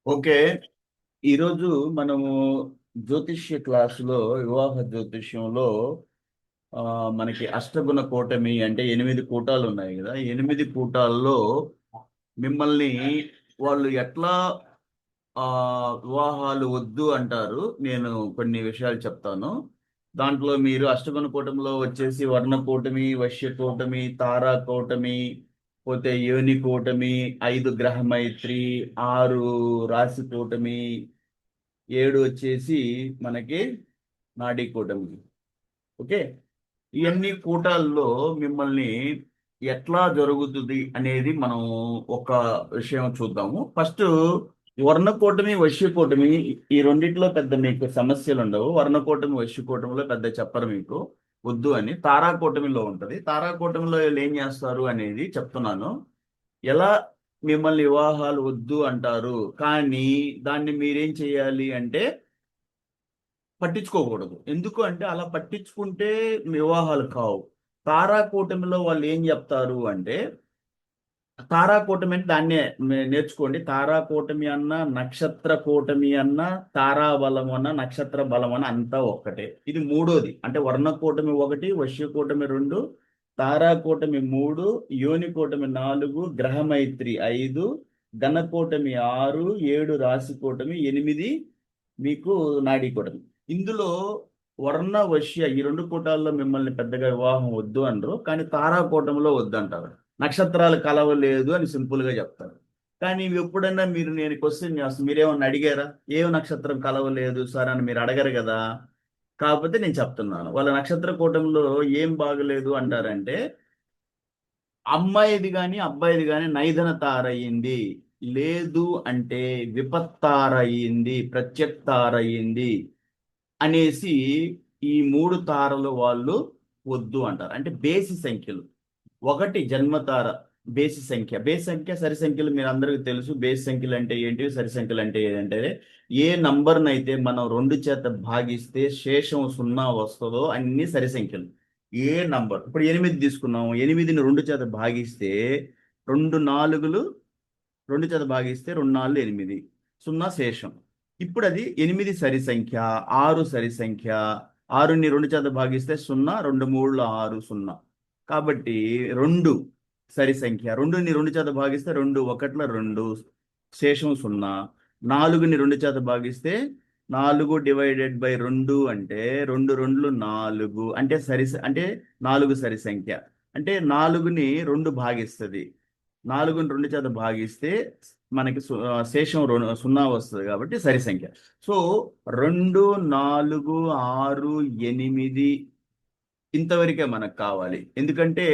Okay. ఈరోజు మనము జ్యోతిష్య క్లాసులో వివాహ జ్యోతిష్యంలో మనకి అష్టగుణ కూటమి అంటే 8 కూటాలు ఉన్నాయి కదా. 8 కూటాల్లో మిమ్మల్ని వాళ్ళు ఎట్లా వివాహాలు వద్దు అంటారు. నేను కొన్ని విషయాలు చెప్తాను. దాంట్లో మీరు అష్టగుణ కూటమిలో వచ్చేసి వర్ణ కూటమి, వైశ్య కూటమి, తారా కూటమి, పోతే యోని కూటమి, 5 గ్రహ మైత్రి, 6 రాశి కూటమి, 7 వచ్చేసి మనకి నాడీ కూటమి. ఓకే. ఇవన్నీ కూటాల్లో మిమ్మల్ని ఎట్లా జరుగుతుంది అనేది మనం ఒక విషయం చూద్దాము. ఫస్ట్ వర్ణకూటమి, వైశ్యకూటమి, ఈ రెండిట్లో పెద్ద మీకు సమస్యలు ఉండవు. వర్ణకూటమి, వైశ్యకూటమిలో పెద్ద చెప్పరు మీకు వద్దు అని. తారాకూటమిలో ఉంటది. తారాకూటమిలో వీళ్ళు ఏం చేస్తారు అనేది చెప్తున్నాను. ఎలా మిమ్మల్ని వివాహాలు వద్దు అంటారు, కానీ దాన్ని మీరేం చేయాలి అంటే పట్టించుకోకూడదు. ఎందుకు అంటే అలా పట్టించుకుంటే వివాహాలు కావు. తారా కూటమిలో వాళ్ళు ఏం చెప్తారు అంటే, తారా కూటమి అంటే దాన్నే నేర్చుకోండి. తారా కూటమి అన్న, నక్షత్ర కూటమి అన్న, తారా బలం అన్న, నక్షత్ర బలం అన్న అంతా ఒక్కటే. ఇది మూడోది. అంటే వర్ణ కూటమి 1, వశ్య కూటమి 2, తారా కూటమి 3, యోని కూటమి 4, గ్రహమైత్రి 5, ఘన కూటమి 6, 7 రాశి కూటమి 8 మీకు నాడీ కూటమి. ఇందులో వర్ణ వశ్య ఈ 2 కూటాల్లో మిమ్మల్ని పెద్దగా వివాహం వద్దు అనరు, కానీ తారా కూటమిలో వద్దు అంటారు. నక్షత్రాలు కలవలేదు అని సింపుల్ గా చెప్తారు. కానీ ఇవి ఎప్పుడన్నా మీరు నేను క్వశ్చన్ చేస్తాను, మీరేమన్నా అడిగారా? ఏం నక్షత్రం కలవలేదు సార్ అని మీరు అడగరు కదా. కాకపోతే నేను చెప్తున్నాను, వాళ్ళ నక్షత్ర కూటమిలో ఏం బాగలేదు అంటారంటే, అమ్మాయిది కానీ అబ్బాయిది కానీ నైదన తారయ్యింది, లేదు అంటే విపత్తారయ్యింది, ప్రత్యక్తారయ్యింది అనేసి ఈ 3 తారలు వాళ్ళు వద్దు అంటారు. అంటే బేసి సంఖ్యలు. 1 జన్మతార, బేసి సంఖ్య. బేసి సంఖ్య సరి సంఖ్యలు మీరు అందరికీ తెలుసు. బేసి సంఖ్యలు అంటే ఏంటి, సరి సంఖ్యలు అంటే ఏంటంటే ఏ నంబర్నైతే మనం 2 చేత భాగిస్తే శేషం 0 వస్తుందో అన్ని సరి సంఖ్యలు. ఏ నంబర్ ఇప్పుడు 8 తీసుకున్నాం, 8ని 2 చేత భాగిస్తే 2 నాలుగులు, 2 చేత భాగిస్తే 2 నాలుగు 8, 0 శేషం. ఇప్పుడు అది 8 సరి సంఖ్య, 6 సరి సంఖ్య. 6ని 2 చేత భాగిస్తే 0, 2 మూడులు 6, 0. కాబట్టి 2 సరి సంఖ్య. 2ని 2 చేత భాగిస్తే 2 ఒకట్ల 2, శేషం 0. 4ని 2 చేత భాగిస్తే 4 డివైడెడ్ బై 2 అంటే 2 రెండ్లు 4 అంటే అంటే 4 సరి సంఖ్య. అంటే 4ని 2 భాగిస్తుంది. 4ని 2 చేత భాగిస్తే మనకి శేషం 0 వస్తుంది కాబట్టి సరి సంఖ్య. సో 2, 4, 6, 8 ఇంతవరకే మనకు కావాలి. ఎందుకంటే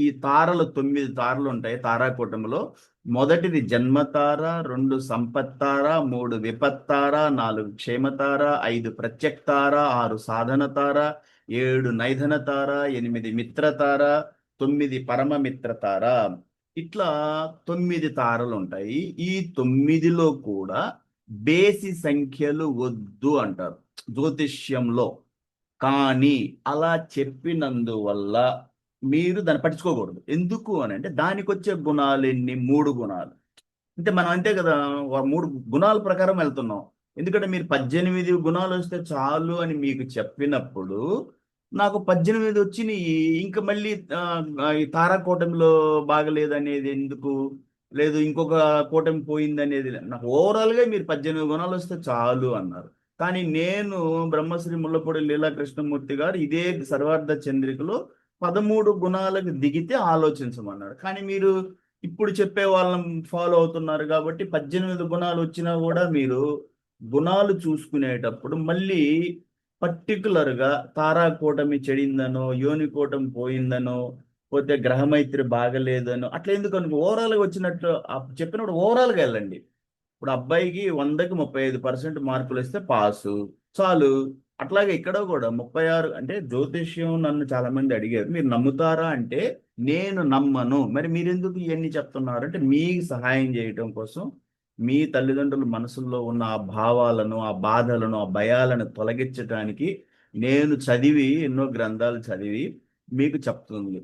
ఈ తారలు 9 తారలు ఉంటాయి తారాకూటమిలో. మొదటిది జన్మతార, 2 సంపత్తార, 3 విపత్తార, 4 క్షేమతార, 5 ప్రత్యక్తార, 6 సాధన తార, 7 నైధన తార, 8 మిత్రతార, 9 పరమ మిత్రతార. ఇట్లా 9 తారలు ఉంటాయి. ఈ 9లో కూడా బేసి సంఖ్యలు వద్దు అంటారు జ్యోతిష్యంలో. కానీ అలా చెప్పినందువల్ల మీరు దాన్ని పట్టించుకోకూడదు. ఎందుకు అని అంటే దానికి వచ్చే గుణాలు ఎన్ని? 3 గుణాలు. అంటే మనం అంతే కదా, 3 గుణాల ప్రకారం వెళ్తున్నాం. ఎందుకంటే మీరు 18 గుణాలు వస్తే చాలు అని మీకు చెప్పినప్పుడు నాకు 18 వచ్చినాయి, ఇంకా మళ్ళీ ఈ తారా కూటమిలో బాగలేదనేది ఎందుకు? లేదు ఇంకొక కూటమి పోయింది అనేది నాకు ఓవరాల్ గా మీరు 18 గుణాలు వస్తే చాలు అన్నారు. కానీ నేను బ్రహ్మశ్రీ ముల్లపూడి లీలా కృష్ణమూర్తి గారు ఇదే సర్వార్థ చంద్రికలో 13 గుణాలకు దిగితే ఆలోచించమన్నాడు. కానీ మీరు ఇప్పుడు చెప్పే వాళ్ళని ఫాలో అవుతున్నారు కాబట్టి 18 గుణాలు వచ్చినా కూడా మీరు గుణాలు చూసుకునేటప్పుడు మళ్ళీ పర్టికులర్గా తారాకూటమి చెడిందనో, యోని కూటమి పోయిందనో, పోతే గ్రహమైత్రి బాగలేదనో అట్లా ఎందుకు అనుకో, ఓవరాల్గా వచ్చినట్టు చెప్పినప్పుడు ఓవరాల్గా వెళ్ళండి. ఇప్పుడు అబ్బాయికి 100కి 35% మార్కులు వస్తే పాసు చాలు. అట్లాగే ఇక్కడ కూడా 36 అంటే జ్యోతిష్యం నన్ను చాలా మంది అడిగారు, మీరు నమ్ముతారా అంటే నేను నమ్మను. మరి మీరెందుకు ఇవన్నీ చెప్తున్నారు అంటే మీకు సహాయం చేయటం కోసం, మీ తల్లిదండ్రుల మనసుల్లో ఉన్న ఆ భావాలను, ఆ బాధలను, ఆ భయాలను తొలగించడానికి నేను చదివి ఎన్నో గ్రంథాలు చదివి మీకు చెప్తుంది.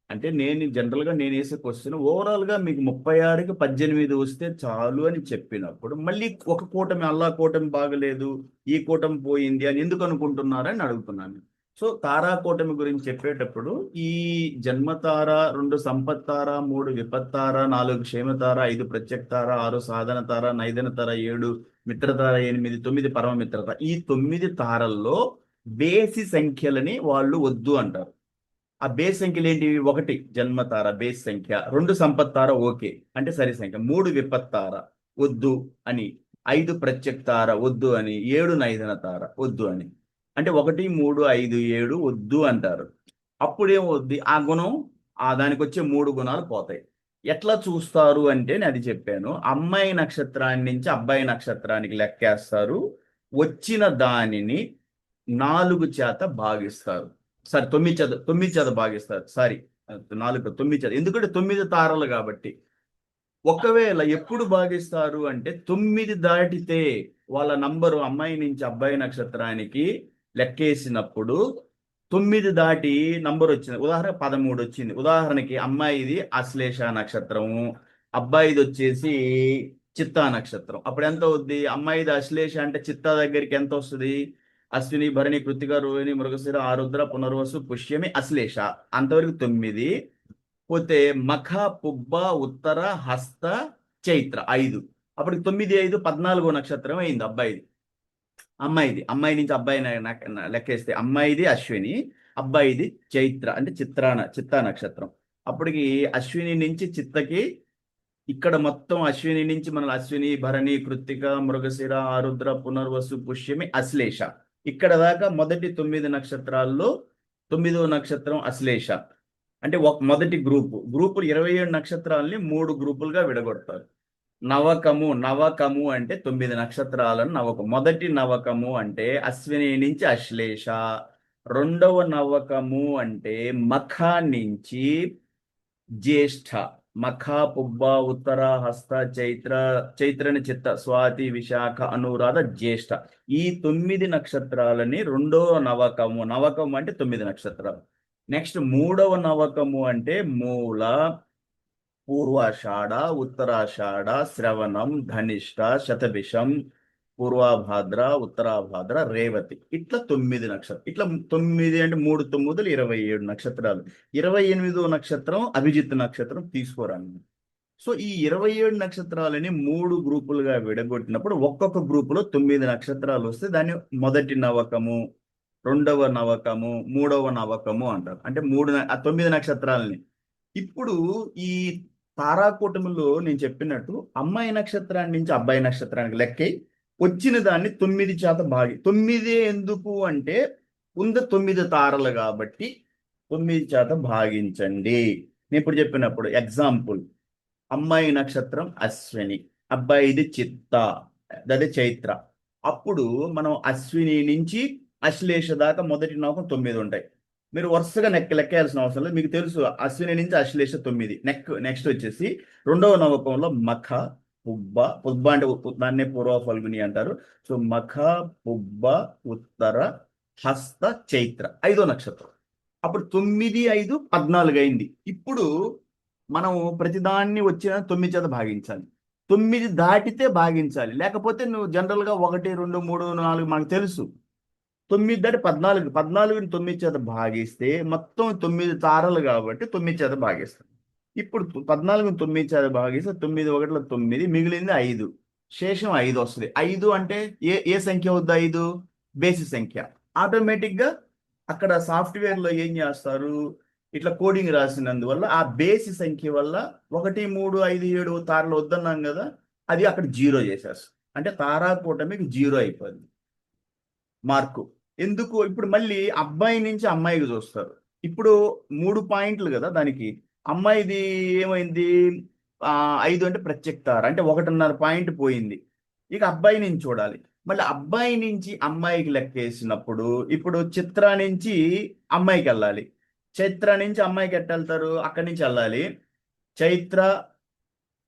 అంటే నేను జనరల్గా నేను వేసే క్వశ్చన్ ఓవరాల్గా మీకు 36కి 18 వస్తే చాలు అని చెప్పినప్పుడు మళ్ళీ ఒక కూటమి అల్లా కూటమి బాగలేదు, ఈ కూటమి పోయింది అని ఎందుకు అనుకుంటున్నారని అడుగుతున్నాను. సో తారా కూటమి గురించి చెప్పేటప్పుడు ఈ జన్మతార, 2 సంపత్తార, 3 విపత్తార, 4 క్షేమతార, 5 ప్రత్యక్తార, 6 సాధన తార, నైదన తార, 7 మిత్రతార, 8 9 పరమ మిత్రతార. ఈ 9 తారల్లో బేసి సంఖ్యలని వాళ్ళు వద్దు అంటారు. ఆ బేస్ సంఖ్యలు ఏంటి? 1 జన్మతార బేస్ సంఖ్య, 2 సంపత్తార ఓకే అంటే సరి సంఖ్య, 3 విపత్తార వద్దు అని, 5 ప్రత్యక్తార వద్దు అని, 7 నైదన తార వద్దు అని. అంటే 1 3 5 7 వద్దు అంటారు. అప్పుడేమవుద్ది? ఆ గుణం దానికి వచ్చే 3 గుణాలు పోతాయి. ఎట్లా చూస్తారు అంటే నేను అది చెప్పాను. అమ్మాయి నక్షత్రాన్ని నుంచి అబ్బాయి నక్షత్రానికి లెక్కేస్తారు. వచ్చిన దానిని 4 చేత భాగిస్తారు. సారీ 9 చేత భాగిస్తారు. సారీ 4 9 చేత, ఎందుకంటే 9 తారలు కాబట్టి. ఒకవేళ ఎప్పుడు భాగిస్తారు అంటే 9 దాటితే వాళ్ళ నంబరు అమ్మాయి నుంచి అబ్బాయి నక్షత్రానికి లెక్కేసినప్పుడు 9 దాటి నంబర్ వచ్చింది. ఉదాహరణ 13 వచ్చింది. ఉదాహరణకి అమ్మాయిది అశ్లేష నక్షత్రము, అబ్బాయిది వచ్చేసి చిత్తా నక్షత్రం. అప్పుడు ఎంత అవుద్ది? అమ్మాయిది అశ్లేష అంటే చిత్తా దగ్గరికి ఎంత వస్తుంది? అశ్విని భరణి కృత్తిక రోహిణి మృగశిర ఆరుద్ర పునర్వసు పుష్యమి అశ్లేష, అంతవరకు 9. పోతే మఖ పుబ్బ ఉత్తర హస్త చైత్ర 5. అప్పుడు 9 5 14 నక్షత్రం అయింది అబ్బాయిది. అమ్మాయి నుంచి అబ్బాయి లెక్కేస్తే అమ్మాయిది అశ్విని, అబ్బాయిది చైత్ర అంటే చిత్తా నక్షత్రం. అప్పటికి అశ్విని నుంచి చిత్తకి ఇక్కడ మొత్తం అశ్విని నుంచి మన అశ్విని భరణి కృత్తిక మృగశిర ఆరుద్ర పునర్వసు పుష్యమి అశ్లేష, ఇక్కడ దాకా మొదటి 9 నక్షత్రాల్లో 9వ నక్షత్రం అశ్లేష. అంటే మొదటి గ్రూపులు 27 నక్షత్రాలని 3 గ్రూపులుగా విడగొడతారు. నవకము అంటే 9 నక్షత్రాలను నవకం. మొదటి నవకము అంటే అశ్విని నుంచి అశ్లేష, రెండవ నవకము అంటే మఖ నుంచి జ్యేష్ఠ, మఖ పుబ్బ ఉత్తర హస్త చైత్రని చిత్త స్వాతి విశాఖ అనురాధ జ్యేష్ఠ, ఈ 9 నక్షత్రాలని రెండవ నవకము అంటే 9 నక్షత్రాలు. నెక్స్ట్ మూడవ నవకము అంటే మూల, పూర్వాషాఢ, ఉత్తరాషాఢ, శ్రవణం, ధనిష్ట, శతభిషం, పూర్వాభాద్ర, ఉత్తరాభాద్ర, రేవతి, ఇట్లా 9 నక్షత్రం. ఇట్లా 9 అంటే 3 9 27 నక్షత్రాలు. 28వ నక్షత్రం అభిజిత్ నక్షత్రం తీసుకోరాను. సో ఈ 27 నక్షత్రాలని 3 గ్రూపులుగా విడగొట్టినప్పుడు ఒక్కొక్క గ్రూపులో 9 నక్షత్రాలు వస్తే దాన్ని మొదటి నవకము, రెండవ నవకము, మూడవ నవకము అంటారు. అంటే 9 నక్షత్రాలని. ఇప్పుడు ఈ తారాకూటమిలో నేను చెప్పినట్టు అమ్మాయి నక్షత్రాన్ని నుంచి అబ్బాయి నక్షత్రానికి లెక్కే వచ్చిన దాన్ని 9 చేత 9 ఎందుకు అంటే ఉన్న 9 తారలు కాబట్టి 9 చేత భాగించండి. నేను ఇప్పుడు చెప్పినప్పుడు ఎగ్జాంపుల్, అమ్మాయి నక్షత్రం అశ్విని, అబ్బాయిది చిత్త, అదే చైత్ర. అప్పుడు మనం అశ్విని నుంచి అశ్లేష దాకా మొదటి నవకం 9 ఉంటాయి. మీరు వరుసగా లెక్కేయాల్సిన అవసరం లేదు, మీకు తెలుసు. అశ్విని నుంచి అశ్లేష 9. నెక్స్ట్ వచ్చేసి రెండవ నవకంలో మఖ పుబ్బ అంటే దాన్నే పూర్వ ఫల్గుని అంటారు. సో మఖ పుబ్బ ఉత్తర హస్త చైత్ర 5వ నక్షత్రం. అప్పుడు 9 5 14 అయింది. ఇప్పుడు మనం ప్రతిదాన్ని వచ్చిన 9 చేత భాగించాలి. 9 దాటితే భాగించాలి, లేకపోతే నువ్వు జనరల్గా 1 2 3 4 మనకు తెలుసు. 9 దాటి 14, 14ని 9 చేత భాగిస్తే మొత్తం 9 తారలు కాబట్టి 9 చేత భాగిస్తాం. ఇప్పుడు 14ని 9 చేత భాగిస్తే 9 1 9, మిగిలింది 5, శేషం 5 వస్తుంది. 5 అంటే ఏ సంఖ్య అవుద్ది? 5 బేసి సంఖ్య. ఆటోమేటిక్గా అక్కడ సాఫ్ట్వేర్లో ఏం చేస్తారు, ఇట్లా కోడింగ్ రాసినందువల్ల ఆ బేసి సంఖ్య వల్ల 1 3 5 7 తారలు వద్దన్నాం కదా, అది అక్కడ 0 చేసేస్తారు. అంటే తారాకూటమికి 0 అయిపోయింది మార్కు. ఎందుకు? ఇప్పుడు మళ్ళీ అబ్బాయి నుంచి అమ్మాయికి చూస్తారు. ఇప్పుడు 3 పాయింట్లు కదా దానికి. అమ్మాయిది ఏమైంది? 5 అంటే ప్రత్యక్తార, అంటే 1.5 పాయింట్ పోయింది. ఇక అబ్బాయి నుంచి చూడాలి. మళ్ళీ అబ్బాయి నుంచి అమ్మాయికి లెక్కేసినప్పుడు ఇప్పుడు చిత్ర నుంచి అమ్మాయికి వెళ్ళాలి. చైత్ర నుంచి అమ్మాయికి ఎట్ట వెళ్తారు? అక్కడి నుంచి వెళ్ళాలి. చైత్ర,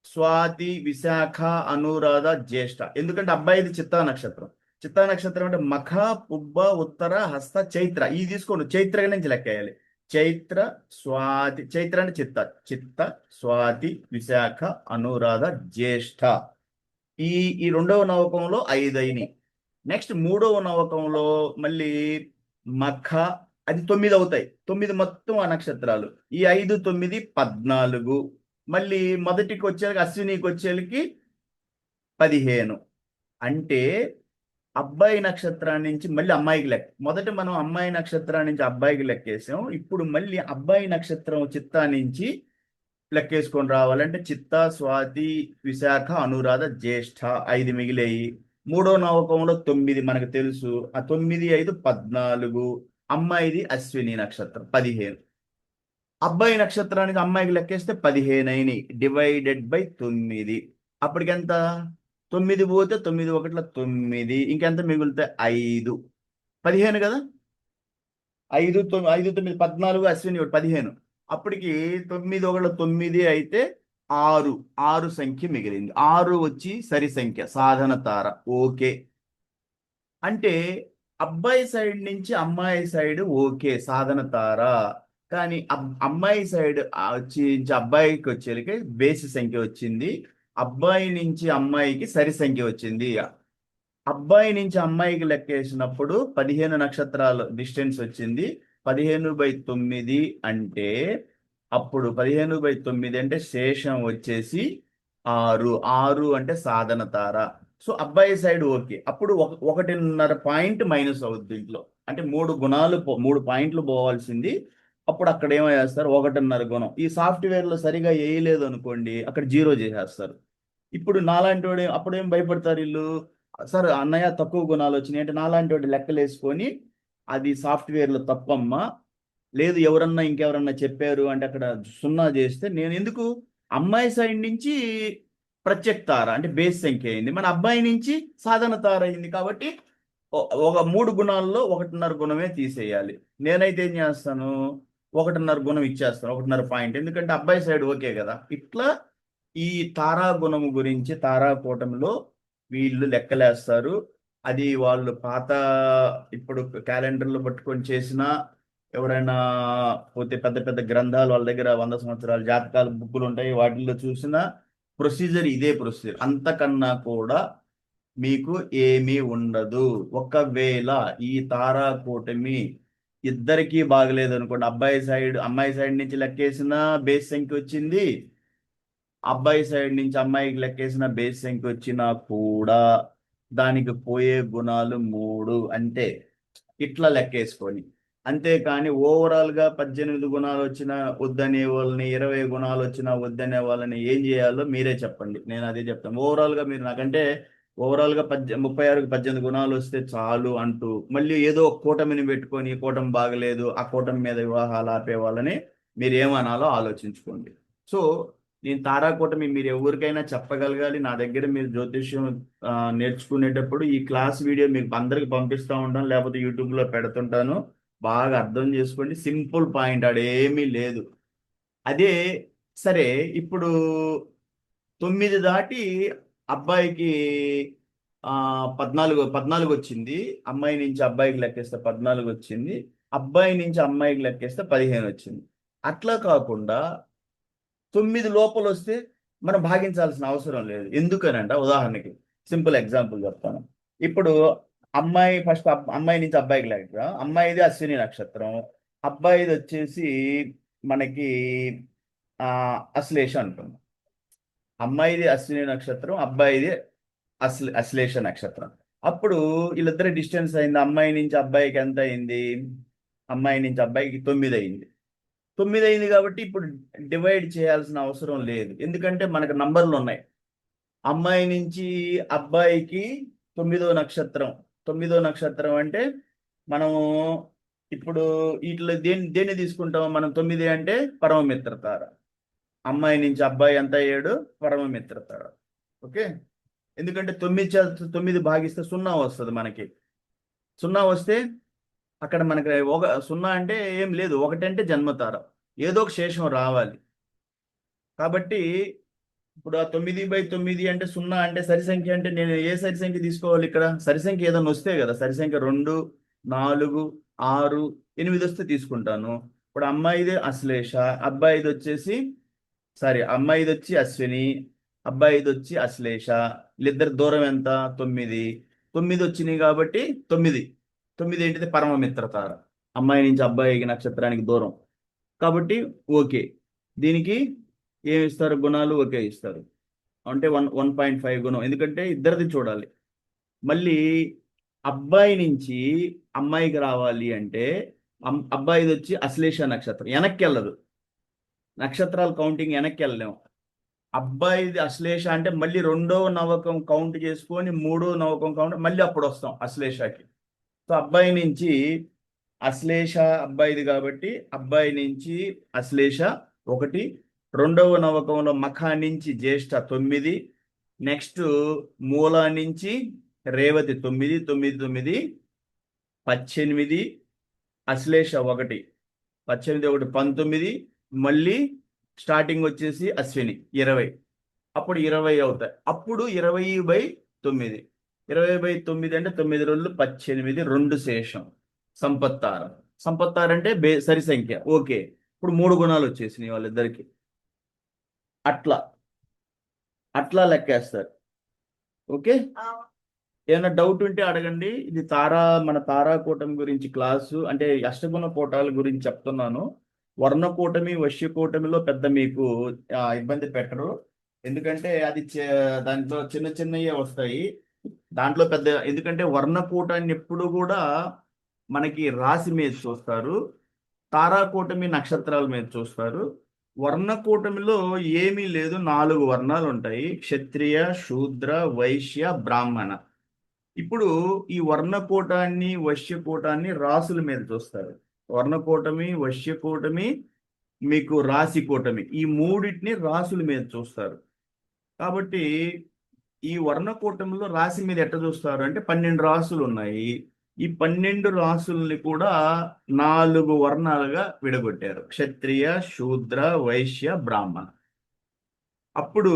స్వాతి, విశాఖ, అనురాధ, జ్యేష్ఠ. ఎందుకంటే అబ్బాయిది చిత్తా నక్షత్రం. చిత్తా నక్షత్రం అంటే మఖ పుబ్బ ఉత్తర హస్త చైత్ర. ఇది తీసుకోండి, చైత్ర నుంచి లెక్కేయాలి. చైత్ర స్వాతి, చైత్ర అంటే చిత్త, చిత్త స్వాతి విశాఖ అనురాధ జ్యేష్ఠ. ఈ ఈ రెండవ నవకంలో 5 అయినాయి. నెక్స్ట్ మూడవ నవకంలో మళ్ళీ మఖ, అది 9 అవుతాయి. 9 మొత్తం ఆ నక్షత్రాలు. ఈ 5, 9, 14. మళ్ళీ మొదటికి వచ్చేసరికి అశ్వినికి వచ్చేసరికి 15. అంటే అబ్బాయి నక్షత్రాన్ని నుంచి మళ్ళీ అమ్మాయికి లెక్క. మొదట మనం అమ్మాయి నక్షత్రాన్ని నుంచి అబ్బాయికి లెక్కేసాం. ఇప్పుడు మళ్ళీ అబ్బాయి నక్షత్రం చిత్తా నుంచి లెక్కేసుకొని రావాలంటే చిత్త స్వాతి విశాఖ అనురాధ జ్యేష్ఠ 5 మిగిలేయి. మూడో నవకంలో 9 మనకు తెలుసు. ఆ 9, 5, 14. అమ్మాయిది అశ్విని నక్షత్రం 15. అబ్బాయి నక్షత్రానికి అమ్మాయికి లెక్కేస్తే 15 అయినాయి, డివైడెడ్ బై 9. అప్పటికెంత? 9 పోతే 9 ఒకట్ల 9, ఇంకెంత మిగులుతాయి? 5. 15 కదా. 5, 5, 9, 14, అశ్విని 15. అప్పటికి 9 ఒకళ్ళ 9 అయితే 6. 6 సంఖ్య మిగిలింది. 6 వచ్చి సరి సంఖ్య, సాధన తార. ఓకే. అంటే అబ్బాయి సైడ్ నుంచి అమ్మాయి సైడ్ ఓకే, సాధన తార. కానీ అమ్మాయి సైడ్ వచ్చి అబ్బాయికి వచ్చేసరికి బేసి సంఖ్య వచ్చింది. అబ్బాయి నుంచి అమ్మాయికి సరి సంఖ్య వచ్చింది. అబ్బాయి నుంచి అమ్మాయికి లెక్కేసినప్పుడు 15 నక్షత్రాలు డిస్టెన్స్ వచ్చింది. 15/9 అంటే అప్పుడు 15/9 అంటే శేషం వచ్చేసి 6. 6 అంటే సాధన తార. సో అబ్బాయి సైడ్ ఓకే. అప్పుడు 1.5 పాయింట్ మైనస్ అవుద్ది దీంట్లో. అంటే 3 గుణాలు 3 పాయింట్లు పోవాల్సింది. అప్పుడు అక్కడ ఏమో చేస్తారు, 1.5 గుణం. ఈ సాఫ్ట్వేర్లో సరిగా వేయలేదు అనుకోండి, అక్కడ 0 చేసేస్తారు. ఇప్పుడు నాలాంటి వాడు అప్పుడేం భయపడతారు వీళ్ళు, సార్ అన్నయ్య తక్కువ గుణాలు వచ్చినాయి అంటే నాలాంటి వాడు లెక్కలేసుకొని అది సాఫ్ట్వేర్లో తప్పమ్మా, లేదు ఎవరన్నా ఇంకెవరన్నా చెప్పారు అంటే అక్కడ 0 చేస్తే నేను ఎందుకు, అమ్మాయి సైడ్ నుంచి ప్రత్యక్ తార అంటే బేస్ సంఖ్య అయింది, మన అబ్బాయి నుంచి సాధన తార అయింది. కాబట్టి ఒక 3 గుణాల్లో 1.5 గుణమే తీసేయాలి. నేనైతే ఏం చేస్తాను, 1.5 గుణం ఇచ్చేస్తాను, 1.5 పాయింట్. ఎందుకంటే అబ్బాయి సైడ్ ఓకే కదా. ఇట్లా ఈ తారా గుణము గురించి తారా కూటమిలో వీళ్ళు లెక్కలేస్తారు. అది వాళ్ళు పాత ఇప్పుడు క్యాలెండర్లు పట్టుకొని చేసిన, ఎవరైనా పోతే పెద్ద పెద్ద గ్రంథాలు వాళ్ళ దగ్గర 100 సంవత్సరాల జాతకాలు బుక్కులు ఉంటాయి, వాటిల్లో చూసిన ప్రొసీజర్ ఇదే ప్రొసీజర్. అంతకన్నా కూడా మీకు ఏమీ ఉండదు. ఒకవేళ ఈ తారా కూటమి ఇద్దరికీ బాగలేదు అనుకోండి, అమ్మాయి సైడ్ నుంచి లెక్కేసిన బేస్ సంఖ్య వచ్చింది, అబ్బాయి సైడ్ నుంచి అమ్మాయికి లెక్కేసిన బేస్ సంఖ్య వచ్చినా కూడా దానికి పోయే గుణాలు 3 అంతే. ఇట్లా లెక్కేసుకొని, అంతేకాని ఓవరాల్ గా 18 గుణాలు వచ్చినా వద్దనే వాళ్ళని, 20 గుణాలు వచ్చినా వద్దనే వాళ్ళని ఏం చేయాలో మీరే చెప్పండి. నేను అదే చెప్తాను. ఓవరాల్ గా మీరు నాకంటే ఓవరాల్ గా 36కి 18 గుణాలు వస్తే చాలు అంటూ మళ్ళీ ఏదో ఒక కూటమిని పెట్టుకొని ఈ కూటమి బాగలేదు, ఆ కూటమి మీద వివాహాలు ఆపే వాళ్ళని మీరు ఏమనాలో ఆలోచించుకోండి. సో నేను తారాకూటమి మీరు ఎవరికైనా చెప్పగలగాలి. నా దగ్గర మీరు జ్యోతిష్యం నేర్చుకునేటప్పుడు ఈ క్లాస్ వీడియో మీకు అందరికి పంపిస్తూ ఉంటాను, లేకపోతే యూట్యూబ్లో పెడుతుంటాను. బాగా అర్థం చేసుకోండి. సింపుల్ పాయింట్, ఆడేమీ లేదు. అదే సరే, ఇప్పుడు 9 దాటి అబ్బాయికి 14 వచ్చింది. అమ్మాయి నుంచి అబ్బాయికి లెక్కేస్తే 14 వచ్చింది. అబ్బాయి నుంచి అమ్మాయికి లెక్కేస్తే 15 వచ్చింది. అట్లా కాకుండా 9 లోపల వస్తే మనం భాగించాల్సిన అవసరం లేదు. ఎందుకనంట, ఉదాహరణకి సింపుల్ ఎగ్జాంపుల్ చెప్తాను. ఇప్పుడు అమ్మాయి నుంచి అబ్బాయికి లెక్క. అమ్మాయిది అశ్విని నక్షత్రం, అబ్బాయిది వచ్చేసి మనకి అశ్లేష అంటుంది. అమ్మాయిది అశ్విని నక్షత్రం, అబ్బాయిది అశ్లేష నక్షత్రం. అప్పుడు వీళ్ళిద్దరి డిస్టెన్స్ అయింది. అమ్మాయి నుంచి అబ్బాయికి ఎంత అయింది? అమ్మాయి నుంచి అబ్బాయికి 9 అయింది. 9 అయింది కాబట్టి ఇప్పుడు డివైడ్ చేయాల్సిన అవసరం లేదు, ఎందుకంటే మనకు నంబర్లు ఉన్నాయి. అమ్మాయి నుంచి అబ్బాయికి 9వ నక్షత్రం. 9వ నక్షత్రం అంటే మనము ఇప్పుడు వీటిలో దేన్ని తీసుకుంటాం మనం? 9 అంటే పరమమిత్ర తార. అమ్మాయి నుంచి అబ్బాయి ఎంత అయ్యాడు? పరమమిత్ర తార. ఓకే. ఎందుకంటే 9 భాగిస్తే 0 వస్తుంది మనకి. 0 వస్తే అక్కడ మనకి 0 అంటే ఏం లేదు, 1 అంటే జన్మతార, ఏదో ఒక శేషం రావాలి. కాబట్టి ఇప్పుడు ఆ 9/9 అంటే 0 అంటే సరి సంఖ్య. అంటే నేను ఏ సరి సంఖ్య తీసుకోవాలి? ఇక్కడ సరి సంఖ్య ఏదైనా వస్తే కదా. సరి సంఖ్య 2, 4, 6, 8 వస్తే తీసుకుంటాను. ఇప్పుడు అమ్మాయిది అశ్లేష, అబ్బాయిది వచ్చేసి అమ్మాయిది వచ్చి అశ్విని, అబ్బాయిది వచ్చి అశ్లేష. వీళ్ళిద్దరి దూరం ఎంత? 9. 9 వచ్చినాయి కాబట్టి 9. 9 ఏంటిది? పరమమిత్ర తార. అమ్మాయి నుంచి అబ్బాయి నక్షత్రానికి దూరం కాబట్టి ఓకే. దీనికి ఏమి ఇస్తారు? గుణాలు ఓకే ఇస్తారు. అంటే 1.5 గుణం, ఎందుకంటే ఇద్దరిది చూడాలి. మళ్ళీ అబ్బాయి నుంచి అమ్మాయికి రావాలి అంటే అబ్బాయిది వచ్చి అశ్లేష నక్షత్రం, వెనక్కి వెళ్ళదు. నక్షత్రాల కౌంటింగ్ వెనక్కి వెళ్ళలేము. అబ్బాయిది అశ్లేష అంటే మళ్ళీ 2వ నవకం కౌంట్ చేసుకొని 3వ నవకం కౌంట్ మళ్ళీ అప్పుడు వస్తాం అశ్లేషకి. సో అబ్బాయి నుంచి అశ్లేష అబ్బాయిది కాబట్టి అబ్బాయి నుంచి అశ్లేష 1. 2వ నవకంలో మఖా నుంచి జ్యేష్ఠ 9. నెక్స్ట్ మూల నుంచి రేవతి 9. 9, 9, 18. అశ్లేష 1. 18, 1, 19. మళ్ళీ స్టార్టింగ్ వచ్చేసి అశ్విని 20. అప్పుడు 20 అవుతాయి. అప్పుడు 20/9. 20/9 అంటే 9 రోజులు 18, 2 శేషం. సంపత్తారం. సంపత్తారం అంటే సరి సంఖ్య. ఓకే, ఇప్పుడు 3 గుణాలు వచ్చేసినాయి వాళ్ళిద్దరికి. అట్లా అట్లా లెక్కేస్తారు. ఓకే, ఏమైనా డౌట్ ఉంటే అడగండి. ఇది మన తారాకూటమి గురించి క్లాసు, అంటే అష్టగుణ కూటాల గురించి చెప్తున్నాను. వర్ణకూటమి వశ్యకూటమిలో పెద్ద మీకు ఇబ్బంది పెట్టరు, ఎందుకంటే అది దాంట్లో చిన్న చిన్నయే వస్తాయి. దాంట్లో పెద్ద, ఎందుకంటే వర్ణకూటాన్ని ఎప్పుడు కూడా మనకి రాశి మీద చూస్తారు, తారాకూటమి నక్షత్రాల మీద చూస్తారు. వర్ణకూటమిలో ఏమీ లేదు, 4 వర్ణాలు ఉంటాయి: క్షత్రియ, శూద్ర, వైశ్య, బ్రాహ్మణ. ఇప్పుడు ఈ వర్ణకూటాన్ని వశ్యకూటాన్ని రాసుల మీద చూస్తారు. వర్ణకూటమి, వశ్యకూటమి, మీకు రాశి కూటమి, ఈ మూడింటిని రాసుల మీద చూస్తారు. కాబట్టి ఈ వర్ణకూటమిలో రాశి మీద ఎట్ట చూస్తారు అంటే 12 రాసులు ఉన్నాయి. ఈ 12 రాసుల్ని కూడా 4 వర్ణాలుగా విడగొట్టారు: క్షత్రియ, శూద్ర, వైశ్య, బ్రాహ్మణ. అప్పుడు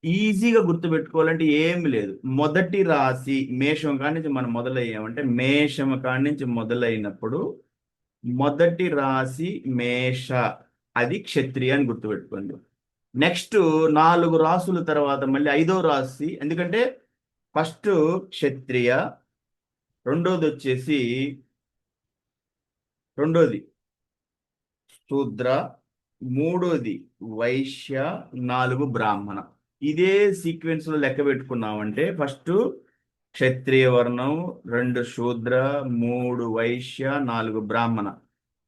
ఈజీగా గుర్తుపెట్టుకోవాలంటే ఏమి లేదు. మొదటి రాశి మేషం కాడి నుంచి మనం మొదలయ్యామంటే, మేషం కాడి నుంచి మొదలైనప్పుడు మొదటి రాశి మేష, అది క్షత్రియ అని గుర్తుపెట్టుకోండి. నెక్స్ట్ 4 రాసుల తర్వాత మళ్ళీ 5వ రాశి, ఎందుకంటే ఫస్ట్ క్షత్రియ, రెండోది శూద్ర, 3వది వైశ్య, 4 బ్రాహ్మణ. ఇదే సీక్వెన్స్ లో లెక్క పెట్టుకున్నామంటే ఫస్ట్ క్షత్రియ వర్ణం, 2 శూద్ర, 3 వైశ్య, 4 బ్రాహ్మణ.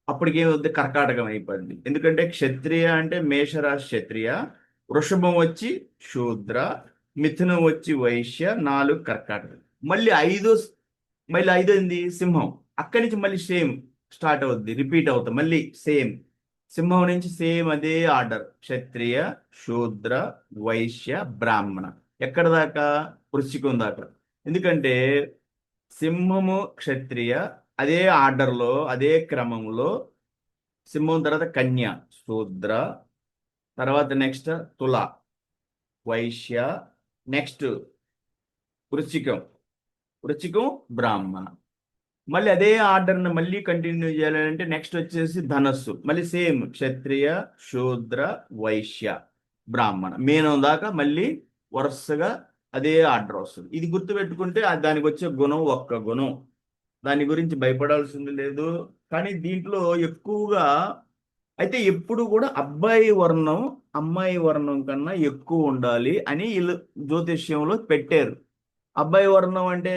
అప్పటికేమవుతుంది? కర్కాటకం అయిపోయింది. ఎందుకంటే క్షత్రియ అంటే మేషరాశి క్షత్రియ, వృషభం వచ్చి శూద్ర, మిథునం వచ్చి వైశ్య, 4 కర్కాటకం. మళ్ళీ 5 ఏంది? సింహం. అక్కడి నుంచి మళ్ళీ సేమ్ స్టార్ట్ అవుద్ది, రిపీట్ అవుతుంది మళ్ళీ సేమ్. సింహం నుంచి సేమ్ అదే ఆర్డర్: క్షత్రియ, శూద్ర, వైశ్య, బ్రాహ్మణ. ఎక్కడ దాకా? వృశ్చికం దాకా. ఎందుకంటే సింహము క్షత్రియ, అదే ఆర్డర్లో అదే క్రమంలో సింహం తర్వాత కన్య, శూద్ర, తర్వాత నెక్స్ట్ తుల, వైశ్య, నెక్స్ట్ వృశ్చికం, బ్రాహ్మణ. మళ్ళీ అదే ఆర్డర్ని మళ్ళీ కంటిన్యూ చేయాలంటే నెక్స్ట్ వచ్చేసి ధనస్సు, మళ్ళీ సేమ్ క్షత్రియ, శూద్ర, వైశ్య, బ్రాహ్మణ. మీనం దాకా మళ్ళీ వరుసగా అదే ఆర్డర్ వస్తుంది. ఇది గుర్తుపెట్టుకుంటే దానికి వచ్చే గుణం ఒక్క గుణం, దాని గురించి భయపడాల్సింది లేదు. కానీ దీంట్లో ఎక్కువగా అయితే ఎప్పుడు కూడా అబ్బాయి వర్ణం అమ్మాయి వర్ణం కన్నా ఎక్కువ ఉండాలి అని వీళ్ళు జ్యోతిష్యంలో పెట్టారు. అబ్బాయి వర్ణం అంటే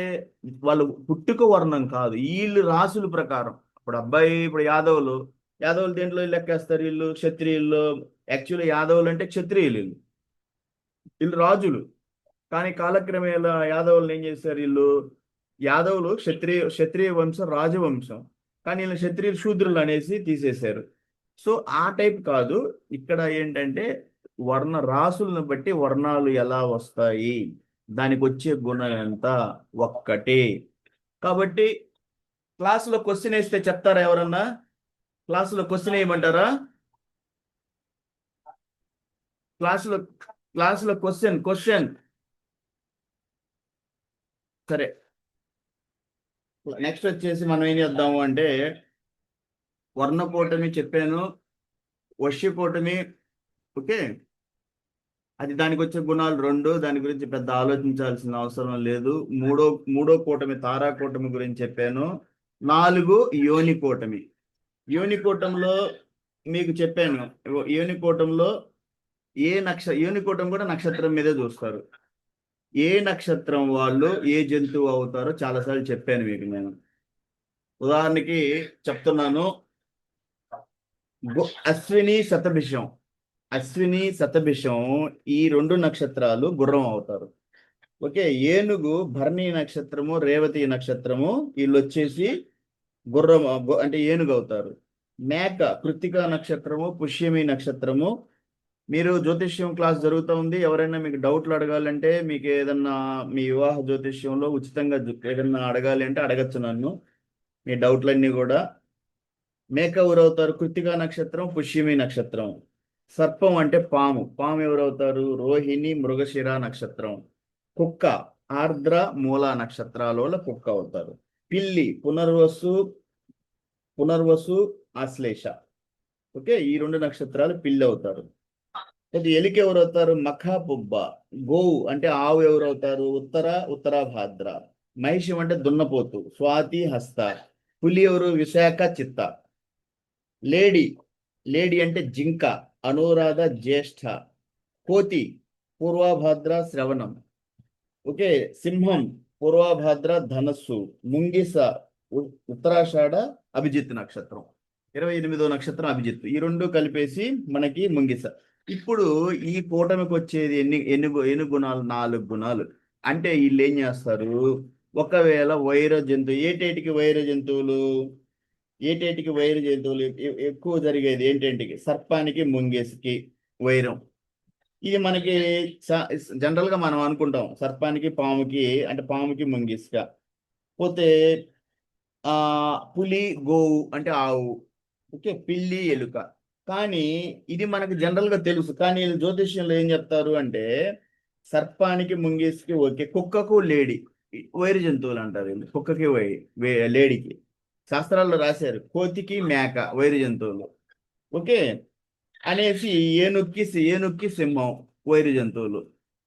వాళ్ళు పుట్టుక వర్ణం కాదు, వీళ్ళు రాసుల ప్రకారం. ఇప్పుడు యాదవులు దేంట్లో లెక్కేస్తారు? వీళ్ళు క్షత్రియుల్లో. యాక్చువల్లీ యాదవులు అంటే క్షత్రియులు, వీళ్ళు రాజులు. కానీ కాలక్రమేణా యాదవులు ఏం చేశారు? యాదవులు క్షత్రియ వంశం, రాజవంశం. కానీ వీళ్ళు క్షత్రియులు, శూద్రులు అనేసి తీసేశారు. సో ఆ టైప్ కాదు. ఇక్కడ ఏంటంటే రాసులను బట్టి వర్ణాలు ఎలా వస్తాయి, దానికి వచ్చే గుణం ఎంత, ఒక్కటే. కాబట్టి క్లాసులో క్వశ్చన్ వేస్తే చెప్తారా? ఎవరన్నా క్లాసులో క్వశ్చన్ వేయమంటారా? క్లాసులో క్వశ్చన్. సరే, నెక్స్ట్ వచ్చేసి మనం ఏం చేద్దాము అంటే వర్ణకూటమి చెప్పాను, వశ్యకూటమి. ఓకే, అది దానికి వచ్చే గుణాలు రెండు, దాని గురించి పెద్ద ఆలోచించాల్సిన అవసరం లేదు. మూడో మూడో కూటమి తారా కూటమి గురించి చెప్పాను. 4 యోని కూటమి. యోని కూటంలో మీకు చెప్పాను, యోని కూటంలో యోని కూటం కూడా నక్షత్రం మీదే చూస్తారు. ఏ నక్షత్రం వాళ్ళు ఏ జంతువు అవుతారో చాలాసార్లు చెప్పాను మీకు నేను. ఉదాహరణకి చెప్తున్నాను, అశ్విని శతభిషం. అశ్విని శతభిషం ఈ 2 నక్షత్రాలు గుర్రం అవుతారు. ఓకే, ఏనుగు భరణి నక్షత్రము, రేవతి నక్షత్రము, వీళ్ళు వచ్చేసి గుర్రం అంటే ఏనుగు అవుతారు. మేక కృత్తిక నక్షత్రము, పుష్యమి నక్షత్రము. మీరు జ్యోతిష్యం క్లాస్ జరుగుతూ ఉంది, ఎవరైనా మీకు డౌట్లు అడగాలంటే, మీకు ఏదన్నా మీ వివాహ జ్యోతిష్యంలో ఉచితంగా ఏదన్నా అడగాలి అంటే అడగచ్చు నన్ను, మీ డౌట్లన్నీ కూడా. మేక ఎవరవుతారు? కృత్తికా నక్షత్రం, పుష్యమి నక్షత్రం. సర్పం అంటే పాము. పాము ఎవరవుతారు? రోహిణి మృగశిర నక్షత్రం. కుక్క ఆర్ద్ర మూల నక్షత్రాల కుక్క అవుతారు. పిల్లి పునర్వసు ఆశ్లేష. ఓకే, ఈ 2 నక్షత్రాలు పిల్లి అవుతారు. అయితే ఎలికి ఎవరవుతారు? మఖ పుబ్బ. గోవు అంటే ఆవు ఎవరవుతారు? ఉత్తరాభాద్ర. మహిషం అంటే దున్నపోతు, స్వాతి హస్త. పులి ఎవరు? విశాఖ చిత్త. లేడి లేడి అంటే జింక, అనురాధ జ్యేష్ఠ. కోతి పూర్వభాద్ర శ్రవణం. ఓకే, సింహం పూర్వభాద్ర ధనస్సు. ముంగిస ఉత్తరాషాఢ అభిజిత్ నక్షత్రం. 28వ నక్షత్రం అభిజిత్. ఈ 2 కలిపేసి మనకి ముంగిస. ఇప్పుడు ఈ కూటమికి వచ్చేది ఎన్ని గుణాలు? 4 గుణాలు. అంటే వీళ్ళు ఏం చేస్తారు, ఒకవేళ ఏటేటికి వైర జంతువులు ఎక్కువ జరిగేది ఏంటంటికి? సర్పానికి ముంగేసికి వైరం. ఇది మనకి జనరల్ గా మనం అనుకుంటాం సర్పానికి పాముకి, అంటే పాముకి ముంగిస్గా. పోతే పులి గోవు అంటే ఆవు. ఓకే, పిల్లి ఎలుక. కానీ ఇది మనకు జనరల్ గా తెలుసు, కానీ జ్యోతిష్యంలో ఏం చెప్తారు అంటే సర్పానికి ముంగిస్కి ఓకే, కుక్కకు లేడి వైరు జంతువులు అంటారు. కుక్కకి లేడికి శాస్త్రాల్లో రాశారు. కోతికి మేక వైరు జంతువులు. ఓకే, అనేసి ఏనుక్కి సింహం వైరు జంతువులు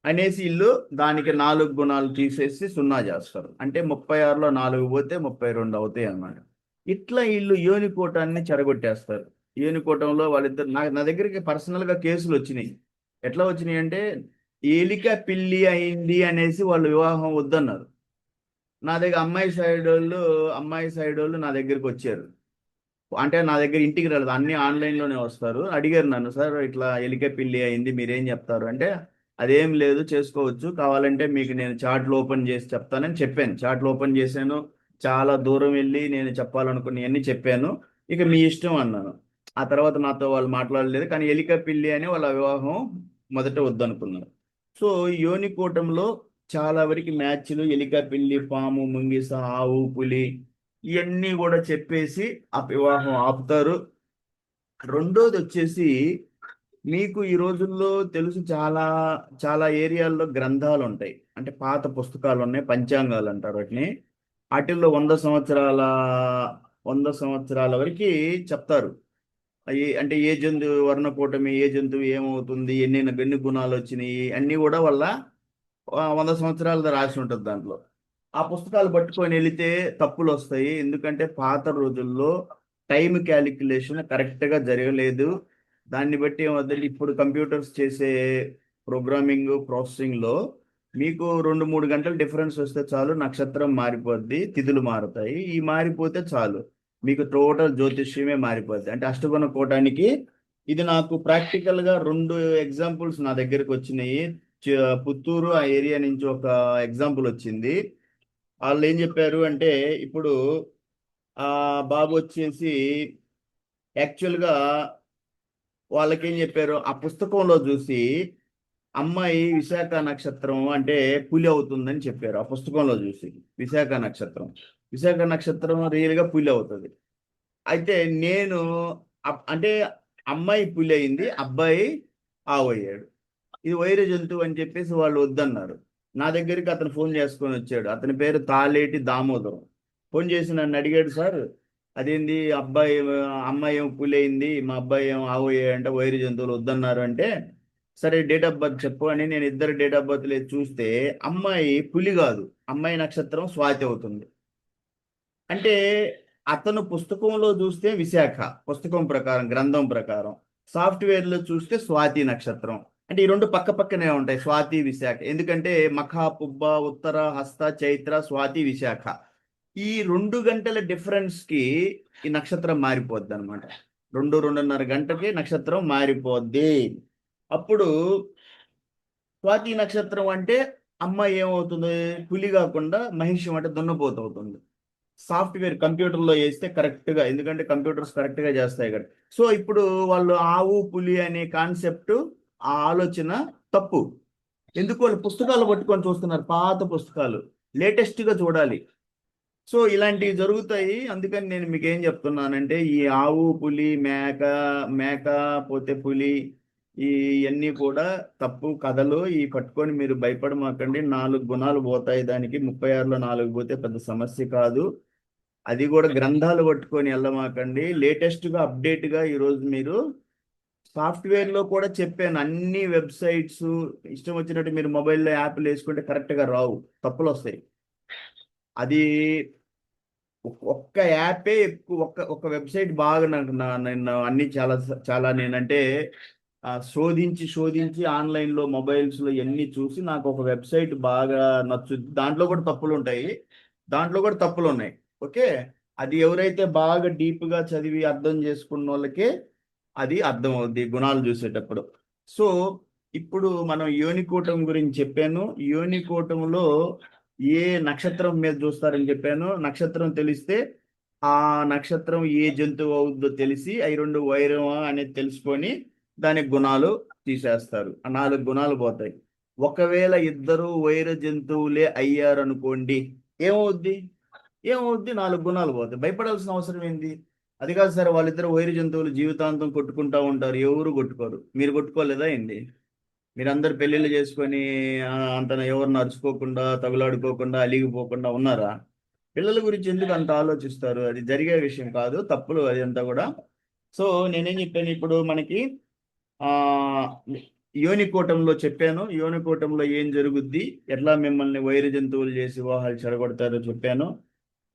అనేసి ఇల్లు దానికి 4 గుణాలు తీసేసి 0 చేస్తారు. అంటే 36లో 4 పోతే 32 అవుతాయి అన్నమాట. ఇట్లా వీళ్ళు యోనికోటాన్ని చెడగొట్టేస్తారు. యోనికోటంలో వాళ్ళిద్దరు నా దగ్గరికి పర్సనల్ గా కేసులు వచ్చినాయి. ఎట్లా వచ్చినాయి అంటే, ఎలిక పిల్లి అయింది అనేసి వాళ్ళు వివాహం వద్దన్నారు. నా దగ్గర అమ్మాయి సైడ్ వాళ్ళు నా దగ్గరికి వచ్చారు. అంటే నా దగ్గర ఇంటికి రాలేదు, అన్ని ఆన్లైన్లోనే వస్తారు. అడిగారు నన్ను, సార్ ఇట్లా ఎలిక పిల్లి అయింది మీరేం చెప్తారు అంటే, అదేం లేదు చేసుకోవచ్చు, కావాలంటే మీకు నేను చార్ట్లు ఓపెన్ చేసి చెప్తానని చెప్పాను. చార్ట్లు ఓపెన్ చేశాను, చాలా దూరం వెళ్ళి నేను చెప్పాలనుకున్నవన్నీ చెప్పాను. ఇక మీ ఇష్టం అన్నాను. ఆ తర్వాత నాతో వాళ్ళు మాట్లాడలేదు, కానీ ఎలిక పిల్లి అని వాళ్ళ వివాహం మొదట వద్దనుకున్నారు. సో యోనికూటంలో చాలా వరకు మ్యాచ్లు ఎలిక పిల్లి పాము ముంగిస ఆవు పులి ఇవన్నీ కూడా చెప్పేసి ఆ వివాహం ఆపుతారు. రెండోది వచ్చేసి, మీకు ఈ రోజుల్లో తెలుసు, చాలా చాలా ఏరియాల్లో గ్రంథాలు ఉంటాయి, అంటే పాత పుస్తకాలు ఉన్నాయి, పంచాంగాలు అంటారు వాటిని. వాటిల్లో 100 సంవత్సరాల వరకు చెప్తారు. అంటే ఏ జంతువు వర్ణకూటమి, ఏ జంతువు ఏమవుతుంది, ఎన్ని గుణాలు వచ్చినాయి అన్నీ కూడా వాళ్ళ 100 సంవత్సరాలది రాసి ఉంటుంది దాంట్లో. ఆ పుస్తకాలు పట్టుకొని వెళితే తప్పులు వస్తాయి. ఎందుకంటే పాత రోజుల్లో టైం క్యాలిక్యులేషన్ కరెక్ట్గా జరగలేదు. దాన్ని బట్టి ఏమవుతుంది, ఇప్పుడు కంప్యూటర్స్ చేసే ప్రోగ్రామింగ్ ప్రాసెసింగ్లో మీకు 2-3 గంటలు డిఫరెన్స్ వస్తే చాలు, నక్షత్రం మారిపోద్ది, తిథులు మారుతాయి. ఈ మారిపోతే చాలు మీకు టోటల్ జ్యోతిష్యమే మారిపోద్ది. అంటే అష్టగుణ కోటానికి ఇది నాకు ప్రాక్టికల్గా 2 ఎగ్జాంపుల్స్ నా దగ్గరకు వచ్చినాయి. పుత్తూరు ఆ ఏరియా నుంచి ఒక ఎగ్జాంపుల్ వచ్చింది. వాళ్ళు ఏం చెప్పారు అంటే, ఇప్పుడు ఆ బాబు వచ్చేసి యాక్చువల్గా వాళ్ళకేం చెప్పారు, ఆ పుస్తకంలో చూసి అమ్మాయి విశాఖ నక్షత్రం అంటే పులి అవుతుందని చెప్పారు. ఆ పుస్తకంలో చూసి విశాఖ నక్షత్రం రియల్గా పులి అవుతుంది. అయితే నేను అంటే అమ్మాయి పులి అయింది, అబ్బాయి ఆవు అయ్యాడు. ఇది వైర జంతువు అని చెప్పేసి వాళ్ళు వద్దన్నారు. నా దగ్గరికి అతను ఫోన్ చేసుకొని వచ్చాడు. అతని పేరు తాలేటి దామోదరం. ఫోన్ చేసి నన్ను అడిగాడు, సార్ అదేంది అబ్బాయి అమ్మాయి ఏమో పులి అయింది, మా అబ్బాయి ఏమో ఆవు అంటే వైరు జంతువులు వద్దన్నారు అంటే, సరే డేట్ ఆఫ్ బర్త్ చెప్పు అని నేను ఇద్దరు డేట్ ఆఫ్ బర్త్ లేదు చూస్తే అమ్మాయి పులి కాదు, అమ్మాయి నక్షత్రం స్వాతి అవుతుంది. అంటే అతను పుస్తకంలో చూస్తే విశాఖ, పుస్తకం ప్రకారం గ్రంథం ప్రకారం, సాఫ్ట్వేర్లో చూస్తే స్వాతి నక్షత్రం. అంటే ఈ రెండు పక్క పక్కనే ఉంటాయి, స్వాతి విశాఖ. ఎందుకంటే మఖ పుబ్బ ఉత్తర హస్త చైత్ర స్వాతి విశాఖ, ఈ 2 గంటల డిఫరెన్స్ కి ఈ నక్షత్రం మారిపోద్ది అనమాట. 2-2:30 గంటకి నక్షత్రం మారిపోద్ది. అప్పుడు స్వాతి నక్షత్రం అంటే అమ్మాయి ఏమవుతుంది, పులి కాకుండా మహిషం అంటే దున్నపోతు అవుతుంది. సాఫ్ట్వేర్ కంప్యూటర్లో వేస్తే కరెక్ట్గా, ఎందుకంటే కంప్యూటర్స్ కరెక్ట్గా చేస్తాయి కదా. సో ఇప్పుడు వాళ్ళు ఆవు పులి అనే కాన్సెప్ట్, ఆ ఆలోచన తప్పు. ఎందుకు వాళ్ళు పుస్తకాలు పట్టుకొని చూస్తున్నారు, పాత పుస్తకాలు, లేటెస్ట్గా చూడాలి. సో ఇలాంటివి జరుగుతాయి. అందుకని నేను మీకు ఏం చెప్తున్నానంటే, ఈ ఆవు పులి మేక, మేక పోతే పులి, ఇవన్నీ కూడా తప్పు కథలు. ఈ పట్టుకొని మీరు భయపడమాకండి. 4 గుణాలు పోతాయి దానికి, 36లో 4 పోతే పెద్ద సమస్య కాదు. అది కూడా గ్రంథాలు పట్టుకొని వెళ్ళమాకండి. లేటెస్ట్గా అప్డేట్గా ఈరోజు మీరు సాఫ్ట్వేర్లో కూడా చెప్పాను, అన్ని వెబ్సైట్స్ ఇష్టం వచ్చినట్టు మీరు మొబైల్లో యాప్లు వేసుకుంటే కరెక్ట్గా రావు, తప్పులు వస్తాయి. అది ఒక్క యాపే ఎక్కువ, ఒక్క వెబ్సైట్ బాగా నాకు నేను అన్ని చాలా చాలా నేనంటే శోధించి శోధించి ఆన్లైన్లో మొబైల్స్లో ఇవన్నీ చూసి నాకు ఒక వెబ్సైట్ బాగా నచ్చుద్ది. దాంట్లో కూడా తప్పులు ఉంటాయి, దాంట్లో కూడా తప్పులు ఉన్నాయి. ఓకే, అది ఎవరైతే బాగా డీప్గా చదివి అర్థం చేసుకున్న వాళ్ళకే అది అర్థం అవుద్ది గుణాలు చూసేటప్పుడు. సో ఇప్పుడు మనం యోనికూటం గురించి చెప్పాను. యోనికూటంలో ఏ నక్షత్రం మీద చూస్తారని చెప్పాను. నక్షత్రం తెలిస్తే ఆ నక్షత్రం ఏ జంతువు అవుద్దో తెలిసి అవి రెండు వైరమా అనేది తెలుసుకొని దానికి గుణాలు తీసేస్తారు. ఆ 4 గుణాలు పోతాయి. ఒకవేళ ఇద్దరు వైర జంతువులే అయ్యారనుకోండి, ఏమవుద్ది? ఏమవుద్ది? 4 గుణాలు పోతాయి. భయపడాల్సిన అవసరం ఏంది? అది కాదు సార్, వాళ్ళిద్దరు వైరు జంతువులు జీవితాంతం కొట్టుకుంటా ఉంటారు, ఎవరు కొట్టుకోరు. మీరు కొట్టుకోలేదా ఏంది? మీరందరు పెళ్ళిళ్ళు చేసుకొని అంత ఎవరు నడుచుకోకుండా తగులాడుకోకుండా అలిగిపోకుండా ఉన్నారా? పిల్లల గురించి ఎందుకు అంత ఆలోచిస్తారు? అది జరిగే విషయం కాదు, తప్పులు అది అంతా కూడా. సో నేనేం చెప్పాను, ఇప్పుడు మనకి ఆ యోనికూటంలో చెప్పాను. యోనికూటంలో ఏం జరుగుద్ది, ఎట్లా మిమ్మల్ని వైరు జంతువులు చేసి వివాహాలు చెడగొడతారో చెప్పాను.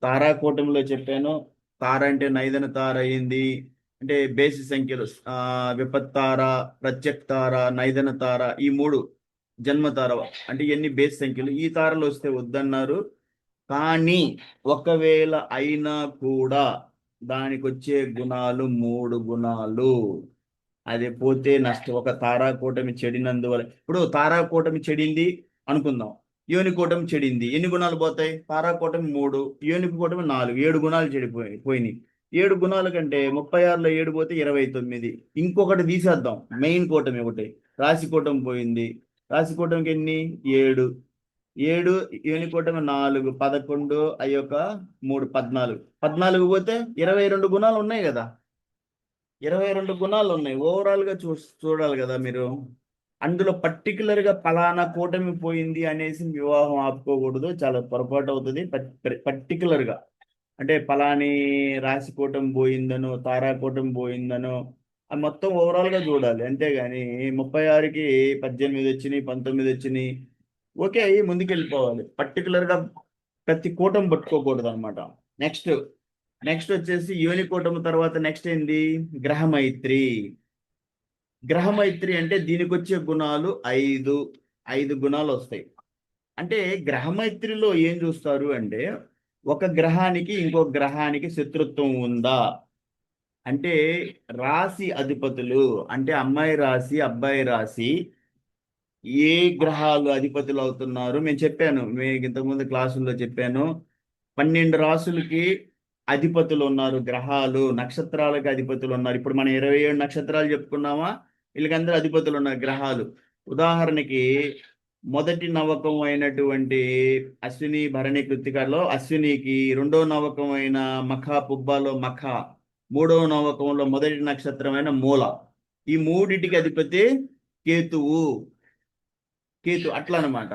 తారాకూటంలో చెప్పాను, తార అంటే నైదన తార అయింది అంటే బేసి సంఖ్యలు, విపత్తార, ప్రత్యక్తార, నైదన తార, ఈ 3 జన్మతార అంటే ఎన్ని బేసి సంఖ్యలు. ఈ తారలు వస్తే వద్దన్నారు. కానీ ఒకవేళ అయినా కూడా దానికి వచ్చే గుణాలు 3 గుణాలు. అది పోతే నష్టం. ఒక తారాకూటమి చెడినందువల్ల, ఇప్పుడు తారాకూటమి చెడింది అనుకుందాం, యోనికూటమి చెడింది, ఎన్ని గుణాలు పోతాయి? తారాకూటమి 3, యోనికూటమి 4, 7 గుణాలు పోయినాయి. 7 గుణాల కంటే 36లో 7 పోతే 29. ఇంకొకటి తీసేద్దాం, మెయిన్ కూటమి ఒకటి, రాశికూటమి పోయింది. రాశికూటమికి ఎన్ని? 7, 7 యోనికూటమి 4, 11 అయ్యొక 3, 14. 14 పోతే 22 గుణాలు ఉన్నాయి కదా. 22 గుణాలు ఉన్నాయి. ఓవరాల్ గా చూడాలి కదా మీరు. అందులో పర్టికులర్ గా ఫలానా కూటమి పోయింది అనేసి వివాహం ఆపుకోకూడదు, చాలా పొరపాటు అవుతుంది. పర్టికులర్ గా అంటే ఫలాని రాశి కూటమి పోయిందనో తారా కూటమి పోయిందనో అది మొత్తం ఓవరాల్ గా చూడాలి. అంతేగాని 36కి 18 వచ్చినాయి, 19 వచ్చినాయి, ఓకే అయ్యి ముందుకెళ్ళిపోవాలి. పర్టికులర్ గా ప్రతి కూటమి పట్టుకోకూడదు అనమాట. నెక్స్ట్ నెక్స్ట్ వచ్చేసి యోనికూటమి తర్వాత నెక్స్ట్ ఏంది? గ్రహమైత్రి. గ్రహమైత్రి అంటే దీనికి వచ్చే గుణాలు 5 గుణాలు వస్తాయి. అంటే గ్రహమైత్రిలో ఏం చూస్తారు అంటే, ఒక గ్రహానికి ఇంకొక గ్రహానికి శత్రుత్వం ఉందా అంటే, రాశి అధిపతులు అంటే అమ్మాయి రాశి అబ్బాయి రాశి ఏ గ్రహాలు అధిపతులు అవుతున్నారు మేము చెప్పాను, మీకు ఇంతకుముందు క్లాసుల్లో చెప్పాను. 12 రాసులకి అధిపతులు ఉన్నారు, గ్రహాలు నక్షత్రాలకి అధిపతులు ఉన్నారు. ఇప్పుడు మనం 27 నక్షత్రాలు చెప్పుకున్నామా, వీళ్ళకందరూ అధిపతులు ఉన్నారు, గ్రహాలు. ఉదాహరణకి మొదటి నవకం అయినటువంటి అశ్విని భరణి కృత్తికలో అశ్వినికి, రెండో నవకం అయిన మఖ పుబ్బలో మఖ, మూడవ నవకంలో మొదటి నక్షత్రమైన మూల, ఈ మూడిటికి అధిపతి కేతువు. అట్లా అనమాట.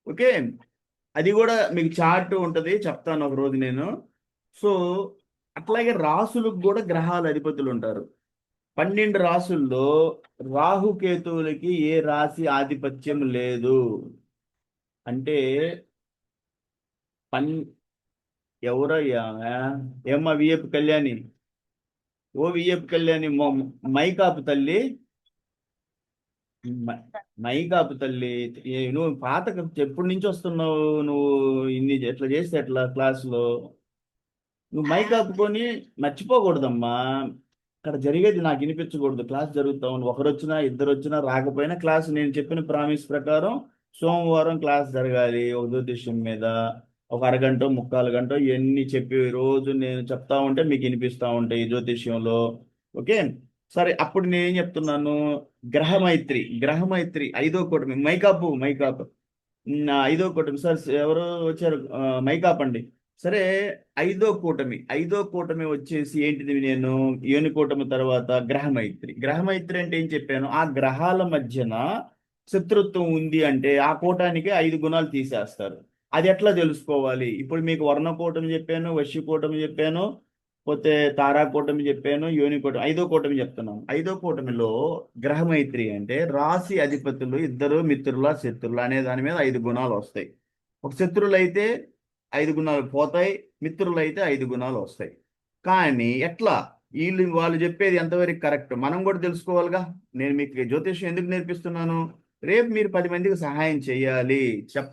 ఓకే, అది కూడా మీకు చార్ట్ ఉంటుంది, చెప్తాను ఒక రోజు నేను. సో అట్లాగే రాసులకు కూడా గ్రహాల అధిపతులు ఉంటారు. 12 రాసుల్లో రాహుకేతువులకి ఏ రాశి ఆధిపత్యం లేదు. అంటే పన్ ఎవరయ్యా? ఏమ్మా విఎఫ్ కళ్యాణి? ఓ విఎఫ్ కళ్యాణి, మైకాపు తల్లి, మ- మైకాపు తల్లి. నువ్వు పాత ఎప్పటి నుంచి వస్తున్నావు నువ్వు? ఇన్ని ఎట్లా చేస్తే ఎట్లా క్లాసులో? నువ్వు మైక్ ఆపుకొని మర్చిపోకూడదమ్మా. అక్కడ జరిగేది నాకు వినిపించకూడదు. క్లాస్ జరుగుతా ఉంది, ఒకరు వచ్చినా ఇద్దరు వచ్చినా రాకపోయినా క్లాస్ నేను చెప్పిన ప్రామిస్ ప్రకారం సోమవారం క్లాస్ జరగాలి. ఒక జ్యోతిష్యం మీద ఒక అరగంట ముక్కాలు గంట ఇవన్నీ చెప్పి రోజు నేను చెప్తా ఉంటే మీకు వినిపిస్తా ఉంటాయి ఈ జ్యోతిష్యంలో. ఓకే, సరే. అప్పుడు నేనేం చెప్తున్నాను? గ్రహమైత్రి 5వ కూటమి. మైకాపు. ఐదో కూటమి సార్. ఎవరు వచ్చారు? మైకాపండి. సరే, ఐదో కూటమి వచ్చేసి ఏంటిది? నేను యోని కూటమి తర్వాత గ్రహమైత్రి అంటే ఏం చెప్పాను? ఆ గ్రహాల మధ్యన శత్రుత్వం ఉంది అంటే ఆ కూటానికి 5 గుణాలు తీసేస్తారు. అది ఎట్లా తెలుసుకోవాలి? ఇప్పుడు మీకు వర్ణ కూటమి చెప్పాను, వశ్య కూటమి చెప్పాను, పోతే తారా కూటమి చెప్పాను, యోని కూటమి, 5వ కూటమి చెప్తున్నాను. 5వ కూటమిలో గ్రహమైత్రి అంటే రాశి అధిపతులు ఇద్దరు మిత్రుల శత్రువులు అనే దాని మీద 5 గుణాలు వస్తాయి. ఒక శత్రువులు అయితే 5 గుణాలు పోతాయి, మిత్రులు అయితే 5 గుణాలు వస్తాయి. కానీ ఎట్లా? వాళ్ళు చెప్పేది ఎంతవరకు కరెక్ట్ మనం కూడా తెలుసుకోవాలిగా. నేను మీకు జ్యోతిష్యం ఎందుకు నేర్పిస్తున్నాను? రేపు మీరు 10 మందికి సహాయం చేయాలి,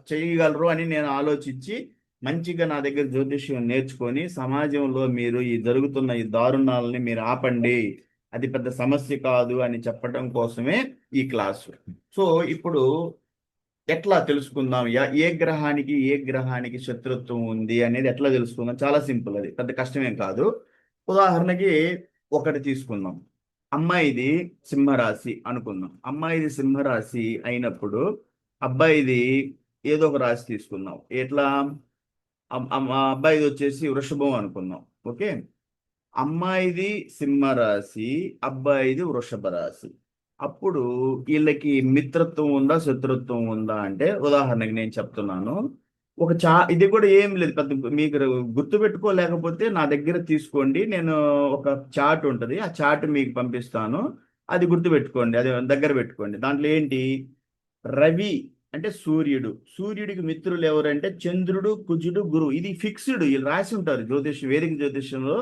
చేయగలరు అని నేను ఆలోచించి మంచిగా నా దగ్గర జ్యోతిష్యం నేర్చుకొని సమాజంలో మీరు జరుగుతున్న ఈ దారుణాలని మీరు ఆపండి, అది పెద్ద సమస్య కాదు అని చెప్పడం కోసమే ఈ క్లాసు. సో ఇప్పుడు ఎట్లా తెలుసుకుందాం? ఏ గ్రహానికి శత్రుత్వం ఉంది అనేది ఎట్లా తెలుసుకుందాం? చాలా సింపుల్, అది పెద్ద కష్టమేం కాదు. ఉదాహరణకి ఒకటి తీసుకుందాం. అమ్మాయిది సింహరాశి అనుకుందాం. అమ్మాయిది సింహరాశి అయినప్పుడు అబ్బాయిది ఏదో ఒక రాశి తీసుకుందాం. ఎట్లా? అబ్బాయిది వచ్చేసి వృషభం అనుకుందాం. ఓకే, అమ్మాయిది సింహరాశి, అబ్బాయిది వృషభ రాశి. అప్పుడు వీళ్ళకి మిత్రత్వం ఉందా శత్రుత్వం ఉందా అంటే ఉదాహరణకి నేను చెప్తున్నాను. ఇది కూడా ఏం లేదు పెద్ద, మీకు గుర్తు పెట్టుకోలేకపోతే నా దగ్గర తీసుకోండి. నేను ఒక చార్ట్ ఉంటుంది, ఆ చార్ట్ మీకు పంపిస్తాను. అది గుర్తు పెట్టుకోండి, అది దగ్గర పెట్టుకోండి. దాంట్లో ఏంటి? రవి అంటే సూర్యుడికి మిత్రులు ఎవరంటే చంద్రుడు, కుజుడు, గురువు. ఇది ఫిక్స్డ్, వీళ్ళు రాసి ఉంటారు వేదిక జ్యోతిష్యంలో.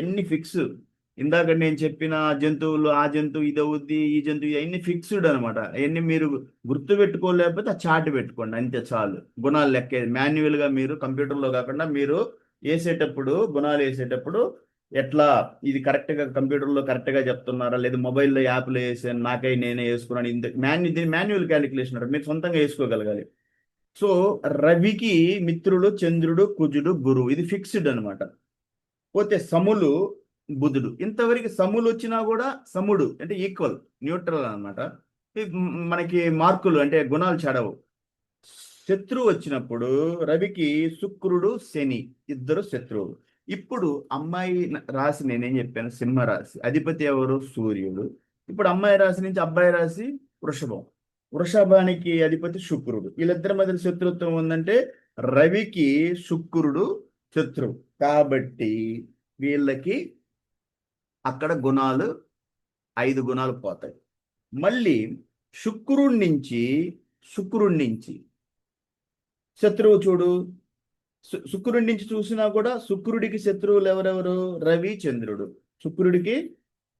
ఎన్ని ఫిక్స్. ఇందాక నేను చెప్పిన జంతువులు, ఆ జంతువు ఇది అవుద్ది, ఈ జంతువు అవన్నీ ఫిక్స్డ్ అనమాట. అవన్నీ మీరు గుర్తు పెట్టుకోలేకపోతే ఆ చార్ట్ పెట్టుకోండి, అంతే చాలు. గుణాలు లెక్క మాన్యువల్గా మీరు కంప్యూటర్లో కాకుండా మీరు వేసేటప్పుడు, గుణాలు వేసేటప్పుడు ఎట్లా ఇది కరెక్ట్గా కంప్యూటర్లో కరెక్ట్గా చెప్తున్నారా లేదా మొబైల్లో యాప్లో వేసాను నాకై నేనే వేసుకున్నాను, దీన్ని మాన్యువల్ క్యాలిక్యులేషన్ అంటారు, మీరు సొంతంగా వేసుకోగలగాలి. సో రవికి మిత్రుడు చంద్రుడు, కుజుడు, గురువు, ఇది ఫిక్స్డ్ అనమాట. పోతే సములు, బుధుడు. ఇంతవరకు సములు వచ్చినా కూడా సముడు అంటే ఈక్వల్, న్యూట్రల్ అనమాట. మనకి మార్కులు అంటే గుణాలు చెడవు. శత్రువు వచ్చినప్పుడు రవికి శుక్రుడు, శని ఇద్దరు శత్రువులు. ఇప్పుడు అమ్మాయి రాశి నేనేం చెప్పాను? సింహరాశి. అధిపతి ఎవరు? సూర్యుడు. ఇప్పుడు అమ్మాయి రాశి నుంచి అబ్బాయి రాశి వృషభం. వృషభానికి అధిపతి శుక్రుడు. వీళ్ళిద్దరి మధ్య శత్రుత్వం ఉందంటే రవికి శుక్రుడు శత్రువు కాబట్టి వీళ్ళకి అక్కడ గుణాలు 5 గుణాలు పోతాయి. మళ్ళీ శుక్రుడి నుంచి శత్రువు చూడు. శుక్రుడి నుంచి చూసినా కూడా శుక్రుడికి శత్రువులు ఎవరెవరు? రవి, చంద్రుడు. శుక్రుడికి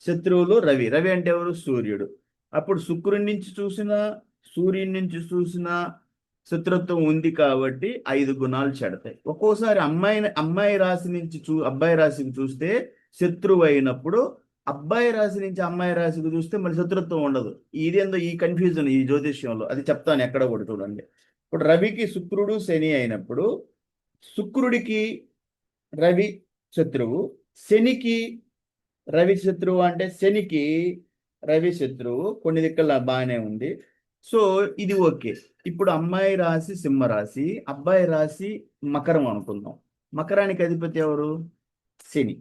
శత్రువులు రవి. రవి అంటే ఎవరు? సూర్యుడు. అప్పుడు శుక్రుడి నుంచి చూసినా సూర్యుడి నుంచి చూసినా శత్రుత్వం ఉంది కాబట్టి 5 గుణాలు చెడతాయి. ఒక్కోసారి అమ్మాయి రాశి నుంచి అబ్బాయి రాశికి చూస్తే శత్రువు అయినప్పుడు అబ్బాయి రాశి నుంచి అమ్మాయి రాశికి చూస్తే మళ్ళీ శత్రుత్వం ఉండదు. ఇదేందో ఈ కన్ఫ్యూజన్ ఈ జ్యోతిష్యంలో, అది చెప్తాను ఎక్కడ కూడా చూడండి. ఇప్పుడు రవికి శుక్రుడు శని అయినప్పుడు శుక్రుడికి రవి శత్రువు, శనికి రవి శత్రువు అంటే శనికి రవి శత్రువు. కొన్ని దిక్కుల బాగానే ఉంది. సో ఇది ఓకే. ఇప్పుడు అమ్మాయి రాశి సింహరాశి, అబ్బాయి రాశి మకరం అనుకుందాం. మకరానికి అధిపతి ఎవరు? శని.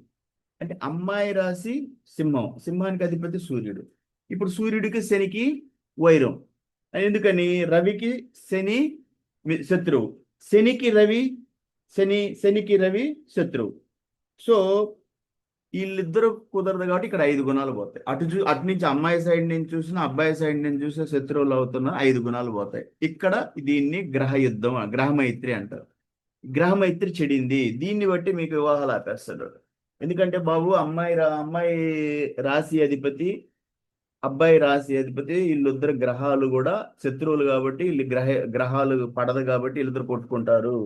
అంటే అమ్మాయి రాశి సింహం, సింహానికి అధిపతి సూర్యుడు. ఇప్పుడు సూర్యుడికి శనికి వైరం. ఎందుకని? రవికి శని శత్రువు, శనికి రవి శత్రువు. సో వీళ్ళిద్దరు కుదరదు కాబట్టి ఇక్కడ 5 గుణాలు పోతాయి. అటు నుంచి అమ్మాయి సైడ్ నుంచి చూసినా అబ్బాయి సైడ్ నుంచి చూసినా శత్రువులు అవుతున్న 5 గుణాలు పోతాయి. ఇక్కడ దీన్ని గ్రహ యుద్ధం, గ్రహమైత్రి అంటారు. గ్రహమైత్రి చెడింది, దీన్ని బట్టి మీకు వివాహాలు ఆపేస్తాడు. ఎందుకంటే బాబు అమ్మాయి రాశి అధిపతి, అబ్బాయి రాశి అధిపతి, వీళ్ళిద్దరు గ్రహాలు కూడా శత్రువులు కాబట్టి వీళ్ళు గ్రహాలు పడదు కాబట్టి వీళ్ళిద్దరు కొట్టుకుంటారు.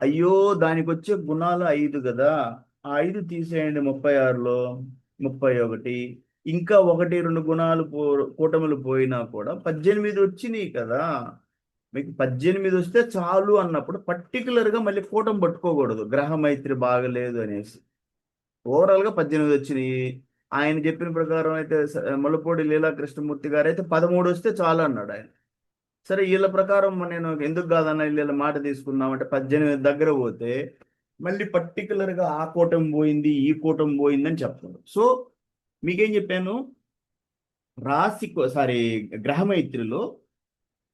అయ్యో దానికి వచ్చే గుణాలు 5 కదా, ఆ 5 తీసేయండి 36లో 31. ఇంకా 1 2 గుణాలు కూటములు పోయినా కూడా 18 వచ్చినాయి కదా. మీకు 18 వస్తే చాలు అన్నప్పుడు పర్టికులర్గా మళ్ళీ కూటమి పట్టుకోకూడదు గ్రహ మైత్రి బాగలేదు అనేసి. ఓవరాల్గా 18 వచ్చినాయి. ఆయన చెప్పిన ప్రకారం అయితే ముల్లపూడి లీలా కృష్ణమూర్తి గారు అయితే 13 వస్తే చాలు అన్నాడు ఆయన. సరే వీళ్ళ ప్రకారం నేను ఎందుకు కాదన్న వీళ్ళ మాట తీసుకుందామంటే 18 దగ్గర పోతే మళ్ళీ పర్టికులర్గా ఆ కూటమి పోయింది ఈ కూటమి పోయింది అని చెప్తారు. సో మీకేం చెప్పాను, గ్రహమైత్రిలో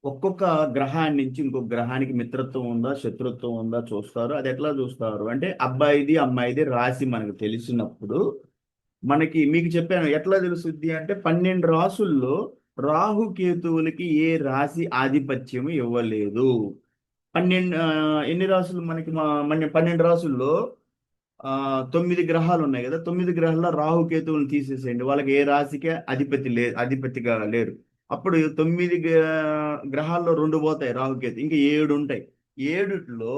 ఒక్కొక్క గ్రహాన్ని నుంచి ఇంకొక గ్రహానికి మిత్రత్వం ఉందా శత్రుత్వం ఉందా చూస్తారు. అది ఎట్లా చూస్తారు అంటే అబ్బాయిది అమ్మాయిది రాశి మనకు తెలిసినప్పుడు, మీకు చెప్పాను ఎట్లా తెలుసుద్ది అంటే 12 రాసుల్లో రాహుకేతువులకి ఏ రాశి ఆధిపత్యం ఇవ్వలేదు. 12 ఎన్ని రాసులు మనకి మన 12 రాసుల్లో 9 గ్రహాలు ఉన్నాయి కదా, 9 గ్రహాల్లో రాహుకేతువులను తీసేసేయండి, వాళ్ళకి ఏ రాశికి అధిపతిగా లేరు. అప్పుడు 9 గ్రహాల్లో 2 పోతాయి రాహుకేతు, ఇంకా 7 ఉంటాయి. 7లో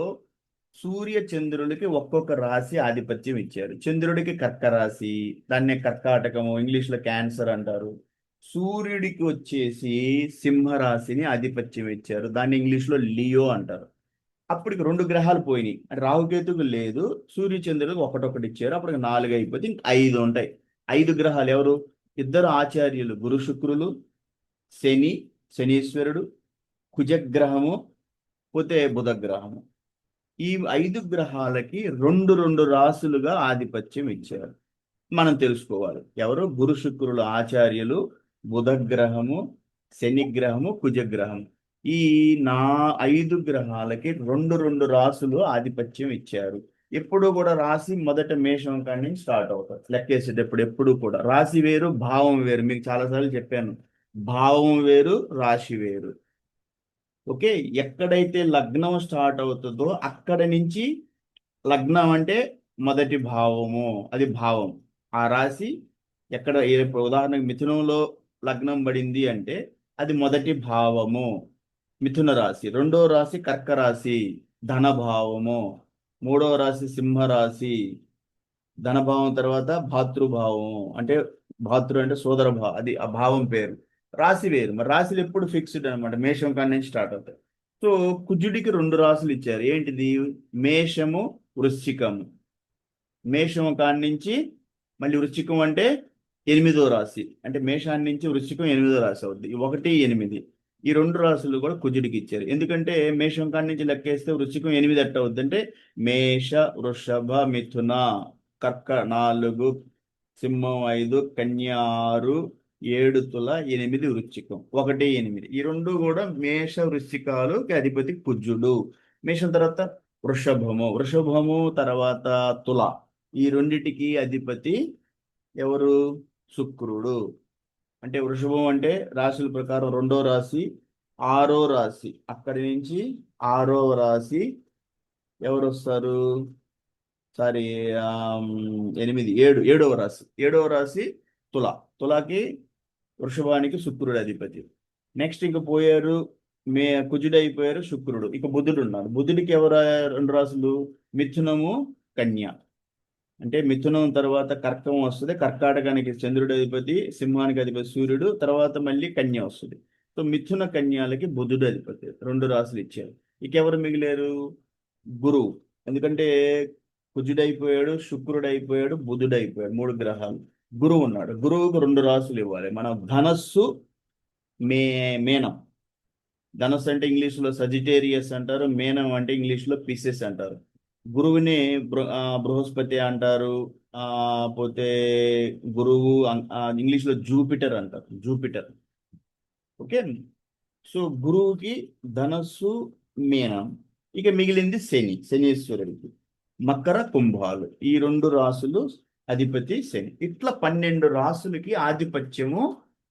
సూర్య చంద్రులకి ఒక్కొక్క రాశి ఆధిపత్యం ఇచ్చారు. చంద్రుడికి కర్క రాశి, దాన్నే కర్కాటకము ఇంగ్లీష్లో క్యాన్సర్ అంటారు. సూర్యుడికి వచ్చేసి సింహరాశిని ఆధిపత్యం ఇచ్చారు, దాన్ని ఇంగ్లీష్లో లియో అంటారు. అప్పటికి 2 గ్రహాలు పోయినాయి, రాహుకేతుకు లేదు, సూర్య చంద్రులకు ఒకటొకటి ఇచ్చారు. అప్పటికి 4 అయిపోతే ఇంక 5 ఉంటాయి. 5 గ్రహాలు ఎవరు? ఇద్దరు ఆచార్యులు గురు శుక్రులు, శనీశ్వరుడు, కుజగ్రహము, పోతే బుధగ్రహము. ఈ 5 గ్రహాలకి 2 రాసులుగా ఆధిపత్యం ఇచ్చారు. మనం తెలుసుకోవాలి ఎవరు? గురు శుక్రులు ఆచార్యులు, బుధగ్రహము, శనిగ్రహము, కుజగ్రహము. ఈ 5 గ్రహాలకి 2 రాసులు ఆధిపత్యం ఇచ్చారు. ఎప్పుడు కూడా రాశి మొదట మేషం కాడి నుంచి స్టార్ట్ అవుతారు లెక్కేసేటప్పుడు. ఎప్పుడు కూడా రాశి వేరు భావం వేరు, మీకు చాలాసార్లు చెప్పాను. భావం వేరు రాశి వేరు. ఓకే, ఎక్కడైతే లగ్నం స్టార్ట్ అవుతుందో అక్కడ నుంచి, లగ్నం అంటే మొదటి భావము, అది భావం. ఆ రాశి ఎక్కడ ఉదాహరణకు మిథునంలో లగ్నం పడింది అంటే అది మొదటి భావము, మిథున రాశి. రెండో రాశి కర్క రాశి, ధనభావము. మూడవ రాశి సింహరాశి, ధనభావం. తర్వాత భాతృభావం, అంటే భాతృ అంటే సోదర భావం, అది ఆ భావం పేరు. రాశి వేరు. మరి రాశులు ఎప్పుడు ఫిక్స్డ్ అనమాట, మేషం కాడి నుంచి స్టార్ట్ అవుతాయి. సో కుజుడికి 2 రాశులు ఇచ్చారు. ఏంటిది? మేషము, వృశ్చికము. మేషం కాడి నుంచి మళ్ళీ వృశ్చికం అంటే 8వ రాశి, అంటే మేషాన్ని నుంచి వృశ్చికం 8వ రాశి అవుద్ది. 1, 8 ఈ 2 రాశులు కూడా కుజుడికి ఇచ్చారు. ఎందుకంటే మేషం కాడి నుంచి లెక్కేస్తే వృశ్చికం 8 ఎట్ట అవుద్ది అంటే మేష, వృషభ, మిథున, కర్క 4, సింహం 5, కన్య 6, 7 తుల, 8 వృశ్చికం, 1, 8. ఈ 2 కూడా మేష వృశ్చికాలుకి అధిపతి కుజుడు. మేషం తర్వాత వృషభము తర్వాత తుల, ఈ రెండిటికి అధిపతి ఎవరు? శుక్రుడు. అంటే వృషభం అంటే రాశుల ప్రకారం 2వ రాశి, 6వ రాశి. అక్కడి నుంచి 6వ రాశి ఎవరు వస్తారు? సారీ, 7వ రాశి. 7వ రాశి తుల. తులకి వృషభానికి శుక్రుడు అధిపతి. నెక్స్ట్ ఇంక పోయారు, కుజుడు అయిపోయారు, శుక్రుడు. ఇక బుధుడు ఉన్నారు. బుధుడికి ఎవరు 2 రాశులు? మిథునము, కన్య. అంటే మిథునం తర్వాత కర్కం వస్తుంది, కర్కాటకానికి చంద్రుడి అధిపతి, సింహానికి అధిపతి సూర్యుడు, తర్వాత మళ్ళీ కన్య వస్తుంది. సో మిథున కన్యాలకి బుధుడు అధిపతి, 2 రాశులు ఇచ్చారు. ఇక ఎవరు మిగిలారు? గురువు. ఎందుకంటే కుజుడు అయిపోయాడు, శుక్రుడు అయిపోయాడు, బుధుడు అయిపోయాడు, 3 గ్రహాలు. గురువు ఉన్నాడు. గురువుకు 2 రాశులు ఇవ్వాలి మనం. ధనస్సు, మేనం. ధనస్సు అంటే ఇంగ్లీష్లో సజిటేరియస్ అంటారు, మేనం అంటే ఇంగ్లీష్లో పిసెస్ అంటారు. గురువుని బృహస్పతి అంటారు, పోతే గురువు ఇంగ్లీష్లో జూపిటర్ అంటారు, జూపిటర్. ఓకే, సో గురువుకి ధనస్సు, మీనం. ఇక మిగిలింది శనీశ్వరుడికి మకర, కుంభాలు. ఈ 2 రాసులు అధిపతి శని. ఇట్లా 12 రాసులకి ఆధిపత్యము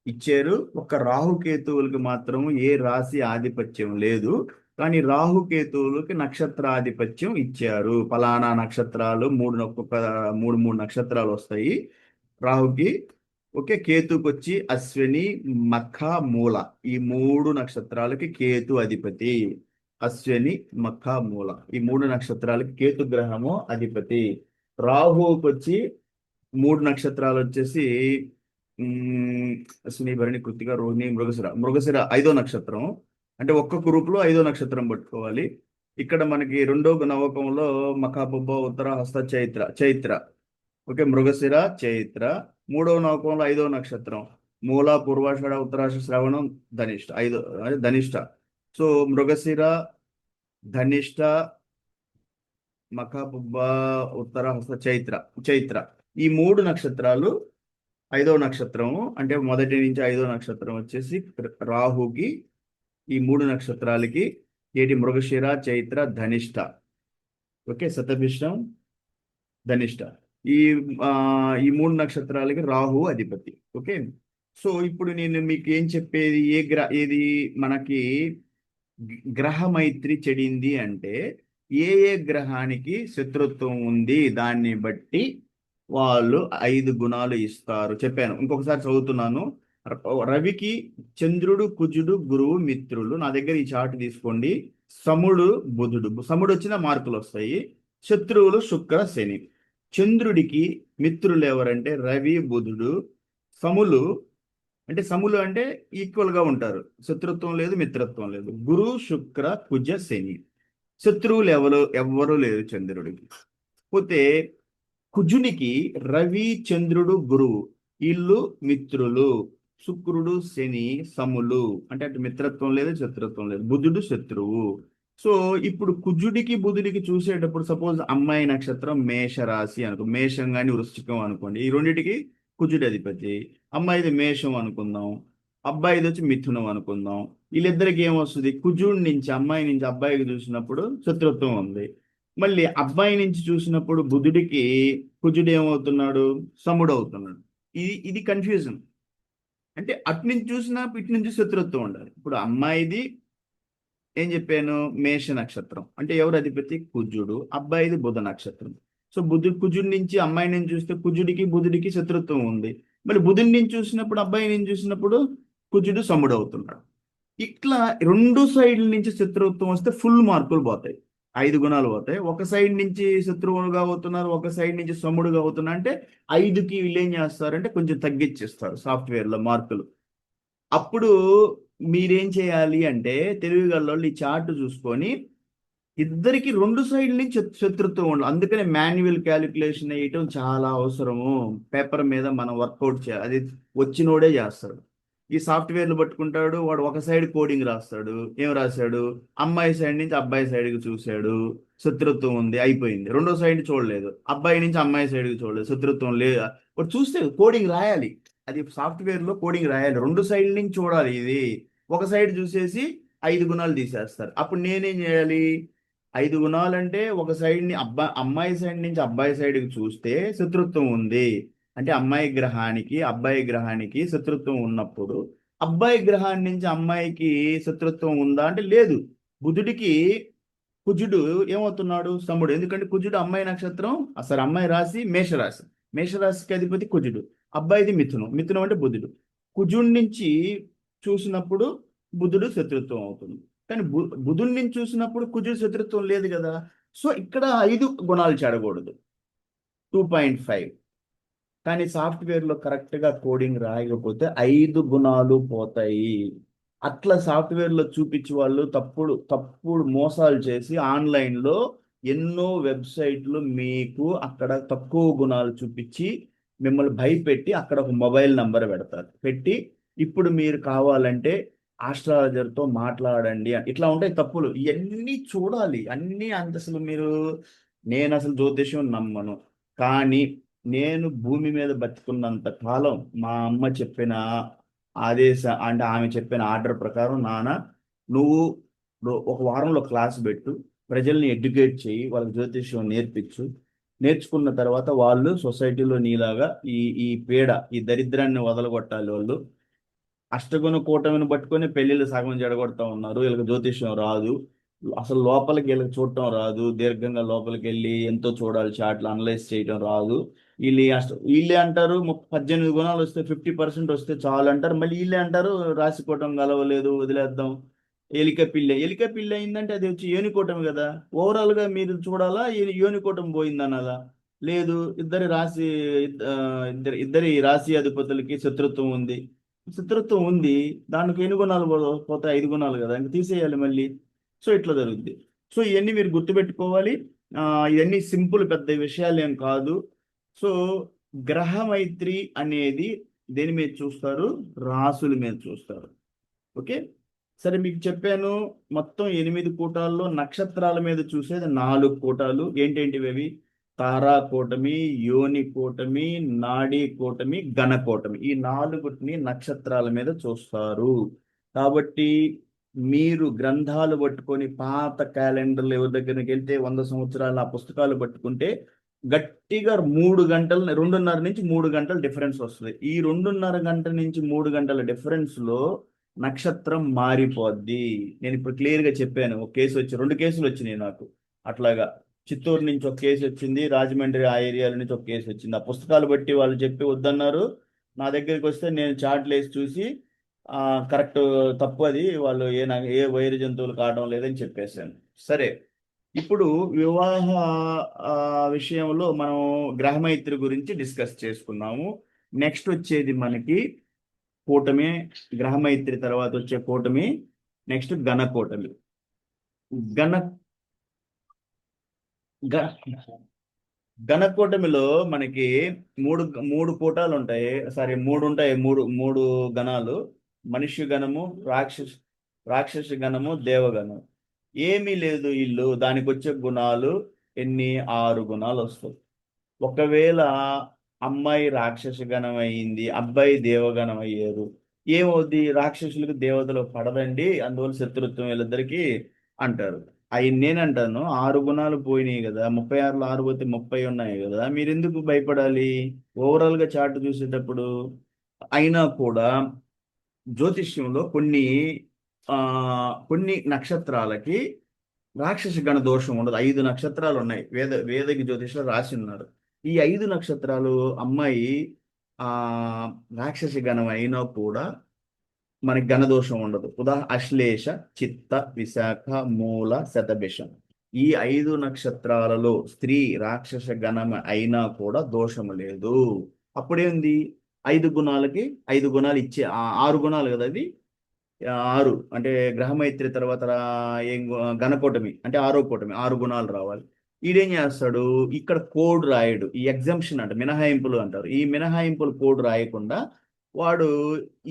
ఇచ్చారు. ఒక రాహుకేతువులకి మాత్రం ఏ రాశి ఆధిపత్యం లేదు. కానీ రాహుకేతువులకి నక్షత్రాధిపత్యం ఇచ్చారు. ఫలానా నక్షత్రాలు ఒక్కొక్క మూడు మూడు నక్షత్రాలు వస్తాయి రాహుకి. ఓకే, కేతుకి వచ్చి అశ్విని, మఖ, మూల, ఈ 3 నక్షత్రాలకి కేతు అధిపతి. అశ్విని, మఖ, మూల, ఈ 3 నక్షత్రాలకి కేతు గ్రహము అధిపతి. రాహుకి వచ్చి 3 నక్షత్రాలు వచ్చేసి అశ్విని, భరణి, కృత్తిక, రోహిణి, మృగశిర. మృగశిర 5వ నక్షత్రం. అంటే ఒక్క గ్రూపులో 5వ నక్షత్రం పట్టుకోవాలి. ఇక్కడ మనకి 2వ నవకంలో మఖాబుబ్బ, ఉత్తర, హస్త, చైత్ర. ఓకే, మృగశిర, చైత్ర. 3వ నవకంలో 5వ నక్షత్రం మూల, పూర్వాషాఢ, ఉత్తరాష, శ్రవణం, ధనిష్ట. ధనిష్ట. సో మృగశిర, ధనిష్ట, మఖపుబ్బ, ఉత్తర, హస్త, చైత్ర ఈ 3 నక్షత్రాలు 5వ నక్షత్రం. అంటే మొదటి నుంచి 5వ నక్షత్రం వచ్చేసి రాహుకి. ఈ 3 నక్షత్రాలకి ఏటి మృగశిర, చైత్ర, ధనిష్ట. ఓకే, శతభిషం, ధనిష్ట. ఈ ఈ 3 నక్షత్రాలకి రాహు అధిపతి. ఓకే, సో ఇప్పుడు నేను మీకు ఏం చెప్పేది, ఏది మనకి గ్రహ మైత్రి చెడింది అంటే ఏ గ్రహానికి శత్రుత్వం ఉంది దాన్ని బట్టి వాళ్ళు 5 గుణాలు ఇస్తారు. చెప్పాను, ఇంకొకసారి చదువుతున్నాను. రవికి చంద్రుడు, కుజుడు, గురువు మిత్రులు. నా దగ్గర ఈ చార్ట్ తీసుకోండి. సముడు, బుధుడు. సముడు వచ్చిన మార్కులు వస్తాయి. శత్రువులు శుక్ర, శని. చంద్రుడికి మిత్రులు ఎవరంటే రవి, బుధుడు. సములు అంటే ఈక్వల్ గా ఉంటారు, శత్రుత్వం లేదు, మిత్రత్వం లేదు. గురు, శుక్ర, కుజ, శని. శత్రువులు ఎవ్వరూ లేరు చంద్రుడికి. పోతే కుజునికి రవి, చంద్రుడు, గురువు, వీళ్ళు మిత్రులు. శుక్రుడు, శని సములు, అంటే అటు మిత్రత్వం లేదు, శత్రుత్వం లేదు. బుధుడు శత్రువు. సో ఇప్పుడు కుజుడికి, బుధుడికి చూసేటప్పుడు సపోజ్ అమ్మాయి నక్షత్రం మేషరాశి అనుకో, మేషం కానీ వృశ్చికం అనుకోండి. ఈ రెండింటికి కుజుడి అధిపతి. అమ్మాయిది మేషం అనుకుందాం, అబ్బాయిది వచ్చి మిథునం అనుకుందాం. వీళ్ళిద్దరికి ఏమొస్తుంది, కుజుడి నుంచి అమ్మాయి నుంచి అబ్బాయికి చూసినప్పుడు శత్రుత్వం ఉంది. మళ్ళీ అబ్బాయి నుంచి చూసినప్పుడు బుధుడికి కుజుడు ఏమవుతున్నాడు, సముడు అవుతున్నాడు. ఇది కన్ఫ్యూజన్. అంటే అటు నుంచి చూసినా ఇటు నుంచి శత్రుత్వం ఉండాలి. ఇప్పుడు అమ్మాయిది ఏం చెప్పాను, మేష నక్షత్రం. అంటే ఎవరు అధిపతి, కుజుడు. అబ్బాయిది బుధ నక్షత్రం. సో కుజుడి నుంచి అమ్మాయి నుంచి చూస్తే కుజుడికి, బుధుడికి శత్రుత్వం ఉంది. మళ్ళీ బుధుడి నుంచి చూసినప్పుడు, అబ్బాయి నుంచి చూసినప్పుడు కుజుడు సముడు అవుతున్నాడు. ఇట్లా 2 సైడ్ల నుంచి శత్రుత్వం వస్తే ఫుల్ మార్కులు పోతాయి, 5 గుణాలు పోతాయి. ఒక సైడ్ నుంచి శత్రువులుగా అవుతున్నారు, ఒక సైడ్ నుంచి సముడుగా అవుతున్నారు అంటే 5కి వీళ్ళు ఏం చేస్తారంటే కొంచెం తగ్గించేస్తారు సాఫ్ట్వేర్లో మార్కులు. అప్పుడు మీరేం చేయాలి అంటే తెలివిగల ఈ చార్ట్ చూసుకొని ఇద్దరికి 2 సైడ్ల నుంచి శత్రుత్వం ఉండాలి. అందుకనే మాన్యువల్ క్యాలిక్యులేషన్ వేయటం చాలా అవసరము. పేపర్ మీద మనం వర్కౌట్ చేయాలి, అది వచ్చినోడే చేస్తాడు. ఈ సాఫ్ట్వేర్లు పట్టుకుంటాడు వాడు, ఒక సైడ్ కోడింగ్ రాస్తాడు. ఏం రాశాడు, అమ్మాయి సైడ్ నుంచి అబ్బాయి సైడ్కి చూశాడు, శత్రుత్వం ఉంది, అయిపోయింది. 2వ సైడ్ చూడలేదు, అబ్బాయి నుంచి అమ్మాయి సైడ్కి చూడలేదు, శత్రుత్వం లేదు. వాడు చూస్తే కోడింగ్ రాయాలి, అది సాఫ్ట్వేర్లో కోడింగ్ రాయాలి. 2 సైడ్ల నుంచి చూడాలి. ఇది ఒక సైడ్ చూసేసి 5 గుణాలు తీసేస్తారు. అప్పుడు నేనేం చేయాలి, 5 గుణాలు అంటే ఒక సైడ్ని అమ్మాయి సైడ్ నుంచి అబ్బాయి సైడ్కి చూస్తే శత్రుత్వం ఉంది అంటే అమ్మాయి గ్రహానికి అబ్బాయి గ్రహానికి శత్రుత్వం ఉన్నప్పుడు, అబ్బాయి గ్రహాన్ని నుంచి అమ్మాయికి శత్రుత్వం ఉందా అంటే లేదు. బుధుడికి కుజుడు ఏమవుతున్నాడు, సముడు. ఎందుకంటే కుజుడు అమ్మాయి నక్షత్రం, అసలు అమ్మాయి రాశి మేషరాశి. మేషరాశికి అధిపతి కుజుడు. అబ్బాయిది మిథునం. మిథునం అంటే బుధుడు. కుజుడి నుంచి చూసినప్పుడు బుధుడు శత్రుత్వం అవుతుంది. కానీ బుధుడి నుంచి చూసినప్పుడు కుజుడు శత్రుత్వం లేదు కదా. సో ఇక్కడ 5 గుణాలు చెడకూడదు, 2.5. కానీ సాఫ్ట్వేర్లో కరెక్ట్గా కోడింగ్ రాయకపోతే 5 గుణాలు పోతాయి. అట్లా సాఫ్ట్వేర్లో చూపించే వాళ్ళు తప్పుడు మోసాలు చేసి ఆన్లైన్లో ఎన్నో వెబ్సైట్లు మీకు అక్కడ తక్కువ గుణాలు చూపించి మిమ్మల్ని భయపెట్టి అక్కడ ఒక మొబైల్ నంబర్ పెట్టి ఇప్పుడు మీరు కావాలంటే ఆస్ట్రాలజర్తో మాట్లాడండి, ఇట్లా ఉంటాయి తప్పులు. ఇవన్నీ చూడాలి అన్నీ. అసలు నేను అసలు జ్యోతిష్యం నమ్మను, కానీ నేను భూమి మీద బతుకున్నంత కాలం మా అమ్మ చెప్పిన అంటే ఆమె చెప్పిన ఆర్డర్ ప్రకారం, నాన్న నువ్వు ఒక వారంలో క్లాస్ పెట్టు, ప్రజల్ని ఎడ్యుకేట్ చేయి, వాళ్ళకి జ్యోతిష్యం నేర్పించు, నేర్చుకున్న తర్వాత వాళ్ళు సొసైటీలో నీలాగా ఈ ఈ పీడ, ఈ దరిద్రాన్ని వదలగొట్టాలి వాళ్ళు. అష్టగుణ కూటమిని పట్టుకొని పెళ్లిళ్ళు సగం జడగొడతా ఉన్నారు. వీళ్ళకి జ్యోతిష్యం రాదు, అసలు లోపలికి వీళ్ళకి చూడటం రాదు, దీర్ఘంగా లోపలికి వెళ్ళి ఎంతో చూడాలి, చాట్లు అనలైజ్ చేయటం రాదు. వీళ్ళే అంటారు 18 గుణాలు వస్తే 50% వస్తే చాలు అంటారు. మళ్ళీ వీళ్ళే అంటారు రాశికోవటం గలవలేదు వదిలేద్దాం. ఎలిక పిల్ల అయిందంటే అది వచ్చి ఏనుకోవటం కదా. ఓవరాల్ గా మీరు చూడాలా యోనికోవటం పోయిందనాలా? లేదు, ఇద్దరి రాశి అధిపతులకి శత్రుత్వం ఉంది. శత్రుత్వం ఉంది, దానికి ఎన్ని గుణాలు పోతాయి? 5 గుణాలు కదా, ఇంక తీసేయాలి మళ్ళీ. సో ఇట్లా జరుగుద్ది. సో ఇవన్నీ మీరు గుర్తుపెట్టుకోవాలి. ఇవన్నీ సింపుల్, పెద్ద విషయాలు ఏం కాదు. సో గ్రహ మైత్రి అనేది దేని మీద చూస్తారు? రాసుల మీద చూస్తారు. ఓకే, సరే మీకు చెప్పాను. మొత్తం 8 కూటాల్లో నక్షత్రాల మీద చూసేది 4 కూటాలు. ఏంటేంటివి అవి? తారా కూటమి, యోని కూటమి, నాడీ కూటమి, గణ కూటమి. ఈ 4టిని నక్షత్రాల మీద చూస్తారు. కాబట్టి మీరు గ్రంథాలు పట్టుకొని పాత క్యాలెండర్లు ఎవరి దగ్గరికి వెళ్తే 100 సంవత్సరాల ఆ పుస్తకాలు పట్టుకుంటే గట్టిగా 3 గంటలు, 2:30 నుంచి 3 గంటల డిఫరెన్స్ వస్తుంది. ఈ 2:30 గంటల నుంచి 3 గంటల డిఫరెన్స్ లో నక్షత్రం మారిపోద్ది. నేను ఇప్పుడు క్లియర్ గా చెప్పాను. ఒక కేసు వచ్చి 2 కేసులు వచ్చినాయి నాకు అట్లాగా. చిత్తూరు నుంచి ఒక కేసు వచ్చింది, రాజమండ్రి ఆ ఏరియాల నుంచి ఒక కేసు వచ్చింది. ఆ పుస్తకాలు బట్టి వాళ్ళు చెప్పి వద్దన్నారు. నా దగ్గరికి వస్తే నేను చాట్లు వేసి చూసి కరెక్ట్, తప్పు అది, వాళ్ళు ఏ వైరు జంతువులు కావడం లేదని చెప్పేశాను. సరే, ఇప్పుడు వివాహ విషయంలో మనం గ్రహమైత్రి గురించి డిస్కస్ చేసుకున్నాము. నెక్స్ట్ వచ్చేది మనకి కూటమి. గ్రహమైత్రి తర్వాత వచ్చే కూటమి నెక్స్ట్ గణ కూటమి. గణ గ- గణ కూటమిలో మనకి మూడు మూడు కూటాలు ఉంటాయి. సారీ, మూడు ఉంటాయి. మూడు మూడు గణాలు: మనుష్య గణము, రాక్షస గణము, దేవగణం. ఏమీ లేదు ఇల్లు, దానికి వచ్చే గుణాలు ఎన్ని? 6 గుణాలు వస్తాయి. ఒకవేళ అమ్మాయి రాక్షస గణం అయింది, అబ్బాయి దేవగణం అయ్యారు, ఏమవుద్ది? రాక్షసులకు దేవతలు పడదండి, అందువల్ల శత్రుత్వం వీళ్ళిద్దరికి అంటారు. అవి నేనంటాను 6 గుణాలు పోయినాయి కదా, 36లో 6 పోతే 30 ఉన్నాయి కదా, మీరు ఎందుకు భయపడాలి ఓవరాల్ గా చార్ట్ చూసేటప్పుడు? అయినా కూడా జ్యోతిష్యంలో ఆ కొన్ని నక్షత్రాలకి రాక్షస గణ దోషం ఉండదు. 5 నక్షత్రాలు ఉన్నాయి, వేదకి జ్యోతిష్లో రాసి ఉన్నారు. ఈ 5 నక్షత్రాలు అమ్మాయి ఆ రాక్షసి గణం అయినా కూడా మనకి గణదోషం ఉండదు. అశ్లేష, చిత్త, విశాఖ, మూల, శతభిషం. ఈ 5 నక్షత్రాలలో స్త్రీ రాక్షస గణం అయినా కూడా దోషము లేదు. అప్పుడేంది? 5 గుణాలకి 5 గుణాలు ఇచ్చే 6 గుణాలు కదా అది. 6 అంటే గ్రహమైత్రి తర్వాత గణకూటమి అంటే 6వ కూటమి, 6 గుణాలు రావాలి. ఈడేం చేస్తాడు? ఇక్కడ కోడ్ రాయడు. ఈ ఎగ్జంప్షన్ అంటే మినహాయింపులు అంటారు. ఈ మినహాయింపులు కోడ్ రాయకుండా వాడు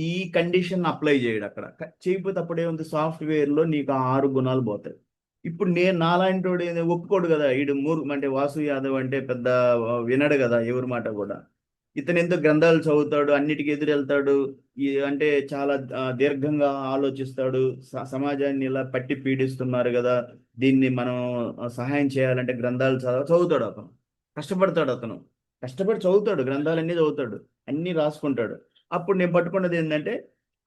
ఈ కండిషన్ అప్లై చేయడు అక్కడ. చేయకపోతే అప్పుడేముంది? సాఫ్ట్వేర్లో నీకు ఆ 6 గుణాలు పోతాయి. ఇప్పుడు నేను నాలాంటి వాడు ఒప్పుకోడు కదా. ఈడు అంటే వాసు యాదవ్ అంటే పెద్ద వినడు కదా ఎవరి మాట కూడా. ఇతను ఎంతో గ్రంథాలు చదువుతాడు, అన్నిటికీ ఎదురెళ్తాడు, అంటే చాలా దీర్ఘంగా ఆలోచిస్తాడు. సమాజాన్ని ఇలా పట్టి పీడిస్తున్నారు కదా, దీన్ని మనం సహాయం చేయాలంటే గ్రంథాలు చదువుతాడు అతను. కష్టపడతాడు అతను, కష్టపడి చదువుతాడు, గ్రంథాలన్నీ చదువుతాడు, అన్నీ రాసుకుంటాడు. అప్పుడు నేను పట్టుకున్నది ఏంటంటే,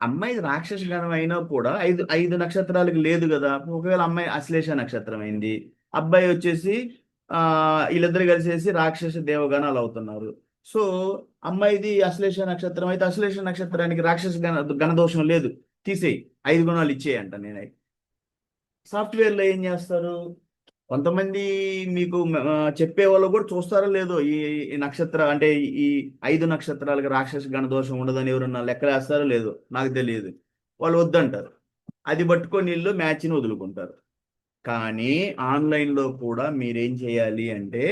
అమ్మాయి రాక్షస గణం అయినా కూడా ఐదు ఐదు నక్షత్రాలకు లేదు కదా. ఒకవేళ అమ్మాయి అశ్లేష నక్షత్రం అయింది, అబ్బాయి వచ్చేసి వీళ్ళిద్దరు కలిసేసి రాక్షస దేవగణాలు అవుతున్నారు. సో అమ్మాయిది అశ్లేష నక్షత్రం అయితే అశ్లేష నక్షత్రానికి రాక్షస గణదోషం లేదు, తీసేయి, 5 గుణాలు ఇచ్చేయంట. నేనైతే సాఫ్ట్వేర్లో ఏం చేస్తారు, కొంతమంది మీకు చెప్పే వాళ్ళు కూడా చూస్తారో లేదో, ఈ నక్షత్ర అంటే ఈ 5 నక్షత్రాలకి రాక్షస గణదోషం ఉండదని ఎవరన్నా లెక్కలేస్తారో లేదో నాకు తెలియదు. వాళ్ళు వద్దంటారు, అది పట్టుకొని వీళ్ళు మ్యాచ్ని వదులుకుంటారు. కానీ ఆన్లైన్లో కూడా మీరేం చేయాలి అంటే,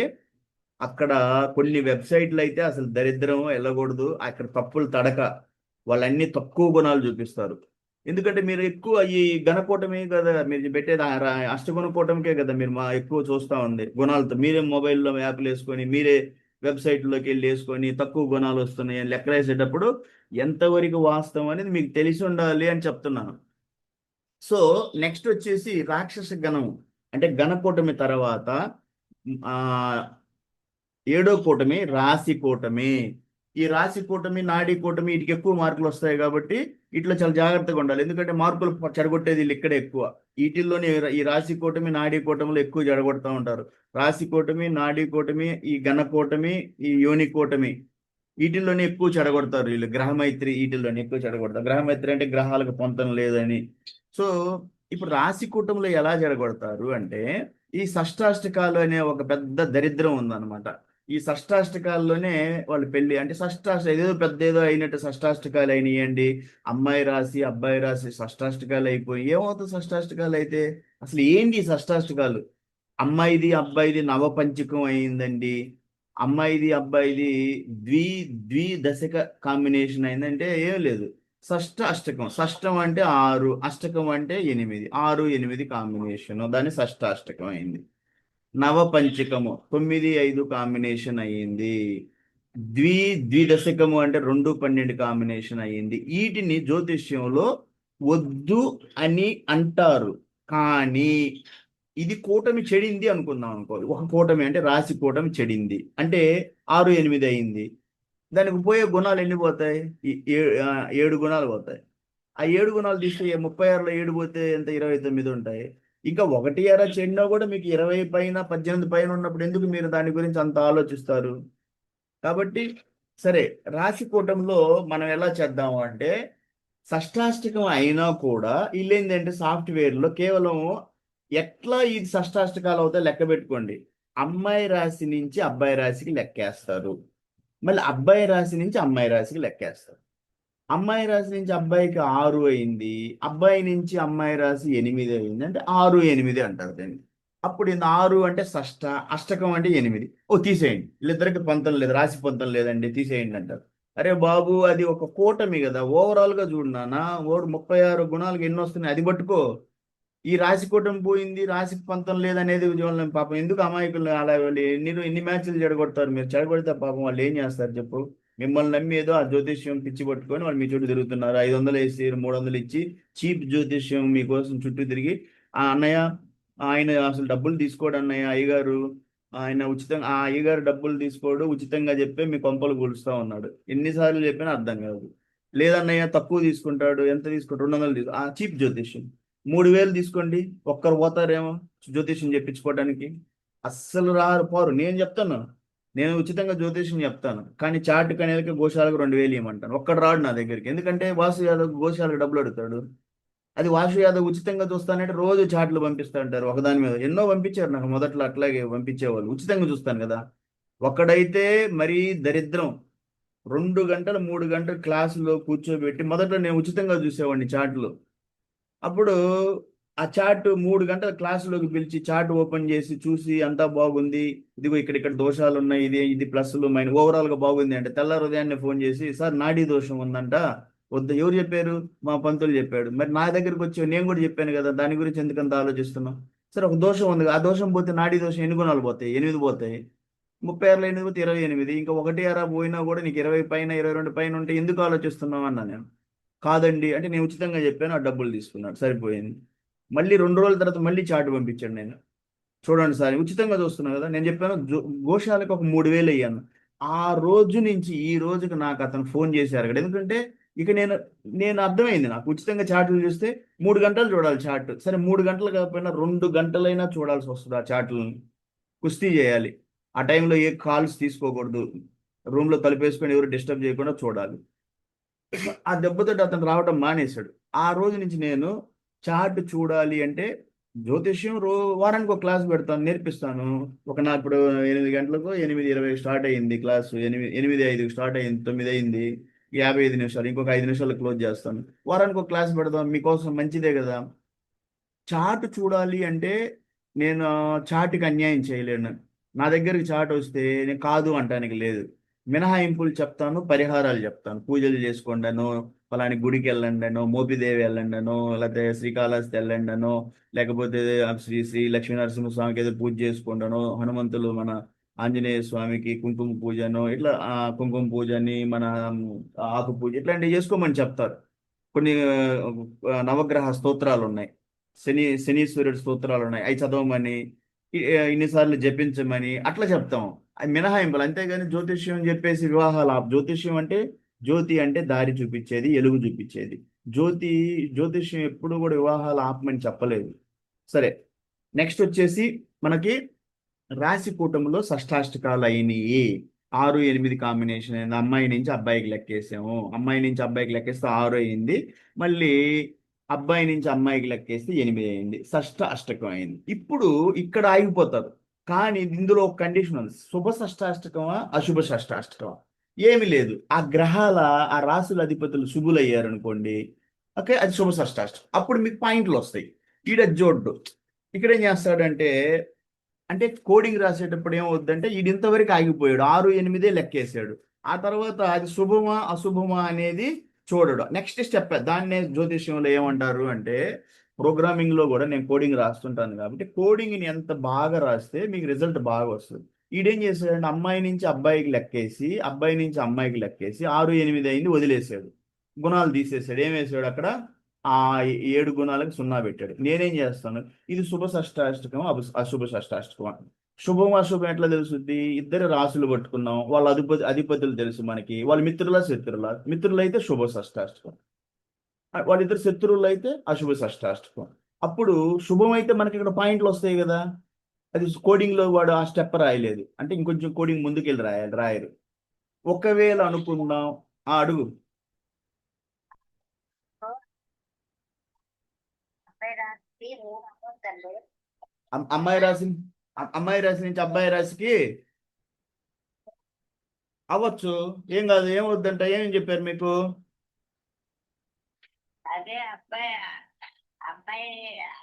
అక్కడ కొన్ని వెబ్సైట్లు అయితే అసలు దరిద్రం వెళ్ళకూడదు, అక్కడ తప్పులు తడక వాళ్ళన్నీ తక్కువ గుణాలు చూపిస్తారు. ఎందుకంటే మీరు ఎక్కువ ఈ గణకూటమి కదా మీరు పెట్టేది, అష్టగుణ కూటమికే కదా మీరు ఎక్కువ చూస్తూ ఉంది గుణాలతో. మీరే మొబైల్లో యాప్లు వేసుకొని మీరే వెబ్సైట్లోకి వెళ్ళి వేసుకొని తక్కువ గుణాలు వస్తున్నాయి అని లెక్కలేసేటప్పుడు ఎంతవరకు వాస్తవం అనేది మీకు తెలిసి ఉండాలి అని చెప్తున్నాను. సో నెక్స్ట్ వచ్చేసి రాక్షస గణం అంటే గణకూటమి తర్వాత ఏడో కూటమి రాశి కూటమి. ఈ రాశి కూటమి, నాడీ కూటమి వీటికి ఎక్కువ మార్కులు వస్తాయి కాబట్టి ఇట్లా చాలా జాగ్రత్తగా ఉండాలి. ఎందుకంటే మార్కులు చెడగొట్టేది వీళ్ళు ఇక్కడే ఎక్కువ. వీటిల్లోనే ఈ రాశి కూటమి, నాడీ కూటమిలో ఎక్కువ చెడగొడతా ఉంటారు. రాశి కూటమి, నాడీ కూటమి, ఈ గణ కూటమి, ఈ యోని కూటమి వీటిల్లోనే ఎక్కువ చెడగొడతారు వీళ్ళు. గ్రహమైత్రి వీటిల్లోనే ఎక్కువ చెడగొడతారు. గ్రహమైత్రి అంటే గ్రహాలకు పొంతం లేదని. సో ఇప్పుడు రాశి కూటమిలో ఎలా చెడగొడతారు అంటే, ఈ షష్టాష్టకాలు అనే ఒక పెద్ద దరిద్రం ఉందన్నమాట. ఈ షష్టాష్టకాల్లోనే వాళ్ళు పెళ్లి అంటే ఏదో పెద్ద ఏదో అయినట్టు షష్టాష్టకాలు అయినాయండి. అమ్మాయి రాశి అబ్బాయి రాశి షష్టాష్టకాలు అయిపోయి ఏమవుతుంది? షష్టాష్టకాలు అయితే అసలు ఏంటి ఈ షష్టాష్టకాలు? అమ్మాయిది అబ్బాయిది నవపంచకం అయిందండి. అమ్మాయిది అబ్బాయిది ద్వి ద్విదశక కాంబినేషన్ అయిందంటే ఏం లేదు. షష్ట అష్టకం. షష్టం అంటే 6, అష్టకం అంటే 8, 6, 8 కాంబినేషన్, దాన్ని షష్టాష్టకం అయింది. నవపంచకము 9, 5 కాంబినేషన్ అయ్యింది. ద్విదశకము అంటే 2, 12 కాంబినేషన్ అయ్యింది. వీటిని జ్యోతిష్యంలో వద్దు అని అంటారు. కానీ ఇది కూటమి చెడింది అనుకుందాం అనుకోవాలి. ఒక కూటమి అంటే రాశి కూటమి చెడింది అంటే 6, 8 అయింది. దానికి పోయే గుణాలు ఎన్ని పోతాయి? 7 గుణాలు పోతాయి. ఆ 7 గుణాలు తీస్తే 36లో 7 పోతే ఎంత? 29 ఉంటాయి. ఇంకా 1 చెడినా కూడా మీకు 20 పైన 18 పైన ఉన్నప్పుడు ఎందుకు మీరు దాని గురించి అంత ఆలోచిస్తారు? కాబట్టి సరే, రాశి కూటంలో మనం ఎలా చేద్దాము అంటే, షష్టాష్టకం అయినా కూడా వీళ్ళు ఏంటంటే సాఫ్ట్వేర్లో కేవలం ఎట్లా ఇది షష్టాష్టకాలు అవుతాయి లెక్క పెట్టుకోండి. అమ్మాయి రాశి నుంచి అబ్బాయి రాశికి లెక్కేస్తారు. మళ్ళీ అబ్బాయి రాశి నుంచి అమ్మాయి రాశికి లెక్కేస్తారు. అమ్మాయి రాశి నుంచి అబ్బాయికి 6 అయింది. అబ్బాయి నుంచి అమ్మాయి రాశి 8 అయింది. అంటే 6, 8 అంటారు దాన్ని. అప్పుడు 6 అంటే షష్ట, అష్టకం అంటే 8. ఓ తీసేయండి, వీళ్ళిద్దరికి పొంతం లేదు, రాశి పొంతం లేదండి, తీసేయండి అంటారు. అరే బాబు, అది ఒక కూటమి కదా, ఓవరాల్ గా చూడు నాన్న. ఓడు 36 గుణాలకు ఎన్ని వస్తున్నాయి అది పట్టుకో. ఈ రాశి కూటమి పోయింది, రాశికి పంతం లేదనేది చూడలేం. పాపం ఎందుకు అమాయకులు అలా వాళ్ళు ఎన్ని మ్యాచ్లు చెడగొడతారు? మీరు చెడగొడితే పాపం వాళ్ళు ఏం చేస్తారు చెప్పు? మిమ్మల్ని నమ్మి ఏదో ఆ జ్యోతిష్యం పిచ్చి పట్టుకొని వాళ్ళు మీ చుట్టూ తిరుగుతున్నారు. 500 వేసి 300 ఇచ్చి చీప్ జ్యోతిష్యం మీకోసం చుట్టూ తిరిగి, ఆ అన్నయ్య ఆయన అసలు డబ్బులు తీసుకోడు అన్నయ్య, అయ్యగారు ఆయన ఉచితంగా, ఆ అయ్యగారు డబ్బులు తీసుకోడు, ఉచితంగా చెప్పి మీ కొంపలు కూలుస్తా ఉన్నాడు. ఎన్నిసార్లు చెప్పినా అర్థం కాదు. లేదన్నయ్య తక్కువ తీసుకుంటాడు, ఎంత తీసుకుంటాడు? 200 ఆ చీప్ జ్యోతిష్యం. 3000 తీసుకోండి, ఒక్కరు పోతారేమో జ్యోతిష్యం చెప్పించుకోవడానికి. అస్సలు రారు పోరు. నేను చెప్తాను, నేను ఉచితంగా జ్యోతిష్యం చెప్తాను, కానీ చాటు కనేలకి గోశాలకు 2000 ఇవ్వమంటాను. ఒక్కడు రాడు నా దగ్గరికి. ఎందుకంటే వాసు యాదవ్ గోశాలకు డబ్బులు అడుగుతాడు. అది వాసు యాదవ్ ఉచితంగా చూస్తానంటే రోజు చాట్లు పంపిస్తా అంటారు ఒకదాని మీద. ఎన్నో పంపించారు నాకు మొదట్లో, అట్లాగే పంపించేవాళ్ళు. ఉచితంగా చూస్తాను కదా. ఒక్కడైతే మరీ దరిద్రం. 2 గంటలు 3 గంటలు క్లాసులో కూర్చోబెట్టి, మొదట్లో నేను ఉచితంగా చూసేవాడిని చాట్లు. అప్పుడు ఆ చాట్ 3 గంటల క్లాసులోకి పిలిచి చాట్ ఓపెన్ చేసి చూసి అంతా బాగుంది, ఇదిగో ఇక్కడ దోషాలు ఉన్నాయి, ఇది ప్లస్లు మైనస్ ఓవరాల్ గా బాగుంది అంటే, తెల్లారు ఉదయాన్నే ఫోన్ చేసి సార్ నాడీ దోషం ఉందంట. వద్దు. ఎవరు చెప్పారు? మా పంతులు చెప్పాడు. మరి నా దగ్గరికి వచ్చి నేను కూడా చెప్పాను కదా, దాని గురించి ఎందుకంత ఆలోచిస్తున్నావు? సరే, ఒక దోషం ఉంది, ఆ దోషం పోతే నాడీ దోషం ఎన్ని గుణాలు పోతాయి? 8 పోతాయి. 36లో 8 పోతే 28. ఇంకా 1 పోయినా కూడా నీకు 20 పైన 22 పైన ఉంటే ఎందుకు ఆలోచిస్తున్నావు అన్నా నేను. కాదండి అంటే, నేను ఉచితంగా చెప్పాను, ఆ డబ్బులు తీసుకున్నాడు, సరిపోయింది. మళ్ళీ 2 రోజుల తర్వాత మళ్ళీ చాటు పంపించాడు. నేను చూడండి సార్, ఉచితంగా చూస్తున్నాను కదా, నేను చెప్పాను గోశాలకు ఒక 3000 అయ్యాను. ఆ రోజు నుంచి ఈ రోజుకి నాకు అతను ఫోన్ చేశారు కదా. ఎందుకంటే ఇక నేను అర్థమైంది నాకు, ఉచితంగా చాట్లు చూస్తే 3 గంటలు చూడాలి చాట్. సరే, 3 గంటలు కాకపోయినా 2 గంటలైనా చూడాల్సి వస్తుంది ఆ చాట్లను. కుస్తీ చేయాలి. ఆ టైంలో ఏ కాల్స్ తీసుకోకూడదు. రూమ్లో తలుపేసుకొని ఎవరు డిస్టర్బ్ చేయకుండా చూడాలి. ఆ దెబ్బతో అతను రావడం మానేశాడు. ఆ రోజు నుంచి నేను చార్ట్ చూడాలి అంటే, జ్యోతిష్యం వారానికి ఒక క్లాస్ పెడతాను, నేర్పిస్తాను. నా ఇప్పుడు 8 గంటలకు 8:20 స్టార్ట్ అయ్యింది క్లాసు. 8:05 స్టార్ట్ అయ్యింది, 9 అయింది, 55 నిమిషాలు, ఇంకొక 5 నిమిషాలు క్లోజ్ చేస్తాను. వారానికి ఒక క్లాస్ పెడదాం, మీకోసం మంచిదే కదా. చార్ట్ చూడాలి అంటే నేను చార్ట్కి అన్యాయం చేయలేను. నా దగ్గరికి చార్ట్ వస్తే నేను కాదు అంటానికి లేదు. మినహాయింపులు చెప్తాను, పరిహారాలు చెప్తాను. పూజలు చేసుకోండి అనో, ఫలాని గుడికి వెళ్ళండి అనో, మోపిదేవి వెళ్ళండి అనో, లేకపోతే శ్రీకాళహస్తి వెళ్ళండి అనో, లేకపోతే శ్రీ శ్రీ లక్ష్మీనరసింహ స్వామికి ఏదో పూజ చేసుకోండి అనో, హనుమంతులు మన ఆంజనేయ స్వామికి కుంకుమ పూజనో, ఇట్లా కుంకుమ పూజని మన ఆకు పూజ ఇట్లాంటివి చేసుకోమని చెప్తారు. కొన్ని నవగ్రహ స్తోత్రాలు ఉన్నాయి, శనీశ్వరుడు స్తోత్రాలు ఉన్నాయి, అవి చదవమని, ఇన్నిసార్లు జపించమని అట్లా చెప్తాం. మినహాయింపులు, అంతేగాని జ్యోతిష్యం చెప్పేసి వివాహాలు జ్యోతిష్యం అంటే జ్యోతి అంటే దారి చూపించేది, ఎలుగు చూపించేది. జ్యోతి జ్యోతిష్యం ఎప్పుడు కూడా వివాహాలు ఆపమని చెప్పలేదు. సరే, నెక్స్ట్ వచ్చేసి మనకి రాశి కూటములో షష్టాష్టకాలు అయినాయి. 6, 8 కాంబినేషన్ అయింది. అమ్మాయి నుంచి అబ్బాయికి లెక్కేసాము, అమ్మాయి నుంచి అబ్బాయికి లెక్కేస్తే 6 అయింది. మళ్ళీ అబ్బాయి నుంచి అమ్మాయికి లెక్కేస్తే 8 అయింది. షష్ట అష్టకం అయింది. ఇప్పుడు ఇక్కడ ఆగిపోతారు. కానీ ఇందులో ఒక కండిషన్ ఉంది. శుభ షష్టాష్టకమా అశుభ షష్టాష్టకమా? ఏమి లేదు. ఆ గ్రహాల ఆ రాశుల అధిపతులు శుభులు అయ్యారు అనుకోండి, ఓకే, అది శుభ షష్టాష్టకం. అప్పుడు మీకు పాయింట్లు వస్తాయి. ఈడ జోడ్డు ఇక్కడ ఏం చేస్తాడంటే, అంటే కోడింగ్ రాసేటప్పుడు ఏమవుద్దంటే ఈడు ఇంతవరకు ఆగిపోయాడు, 6, 8 లెక్కేసాడు. ఆ తర్వాత అది శుభమా అశుభమా అనేది చూడడు. నెక్స్ట్ స్టెప్ దాన్నే జ్యోతిష్యంలో ఏమంటారు అంటే, ప్రోగ్రామింగ్ లో కూడా నేను కోడింగ్ రాస్తుంటాను కాబట్టి కోడింగ్ని ఎంత బాగా రాస్తే మీకు రిజల్ట్ బాగా వస్తుంది. ఈడేం చేశాడంటే అమ్మాయి నుంచి అబ్బాయికి లెక్కేసి, అబ్బాయి నుంచి అమ్మాయికి లెక్కేసి 6, 8 అయింది వదిలేసాడు. గుణాలు తీసేసాడు. ఏం వేసాడు అక్కడ? ఆ 7 గుణాలకు 0 పెట్టాడు. నేనేం చేస్తాను, ఇది శుభ షష్టాష్టకం అశుభ షష్టాష్టకం. శుభం అశుభం ఎట్లా తెలుస్తుంది? ఇద్దరు రాశులు పట్టుకున్నాం, వాళ్ళ అధిపతులు తెలుసు మనకి. వాళ్ళ మిత్రుల శత్రుల, మిత్రులు అయితే శుభ షష్టాష్టకం, వాళ్ళిద్దరు శత్రువులు అయితే అశుభ షష్టాష్టకం. అప్పుడు శుభం అయితే మనకి ఇక్కడ పాయింట్లు వస్తాయి కదా. అది కోడింగ్ లో వాడు ఆ స్టెప్ రాయలేదు అంటే ఇంకొంచెం కోడింగ్ ముందుకెళ్ళి రాయరు. ఒకవేళ అనుకుందాం, అడుగు. అమ్మాయి రాశి, అమ్మాయి రాశి నుంచి అబ్బాయి రాశికి అవ్వచ్చు, ఏం కాదు. ఏమవుద్దంట, ఏం చెప్పారు మీకు? అదే అబ్బాయి అబ్బాయి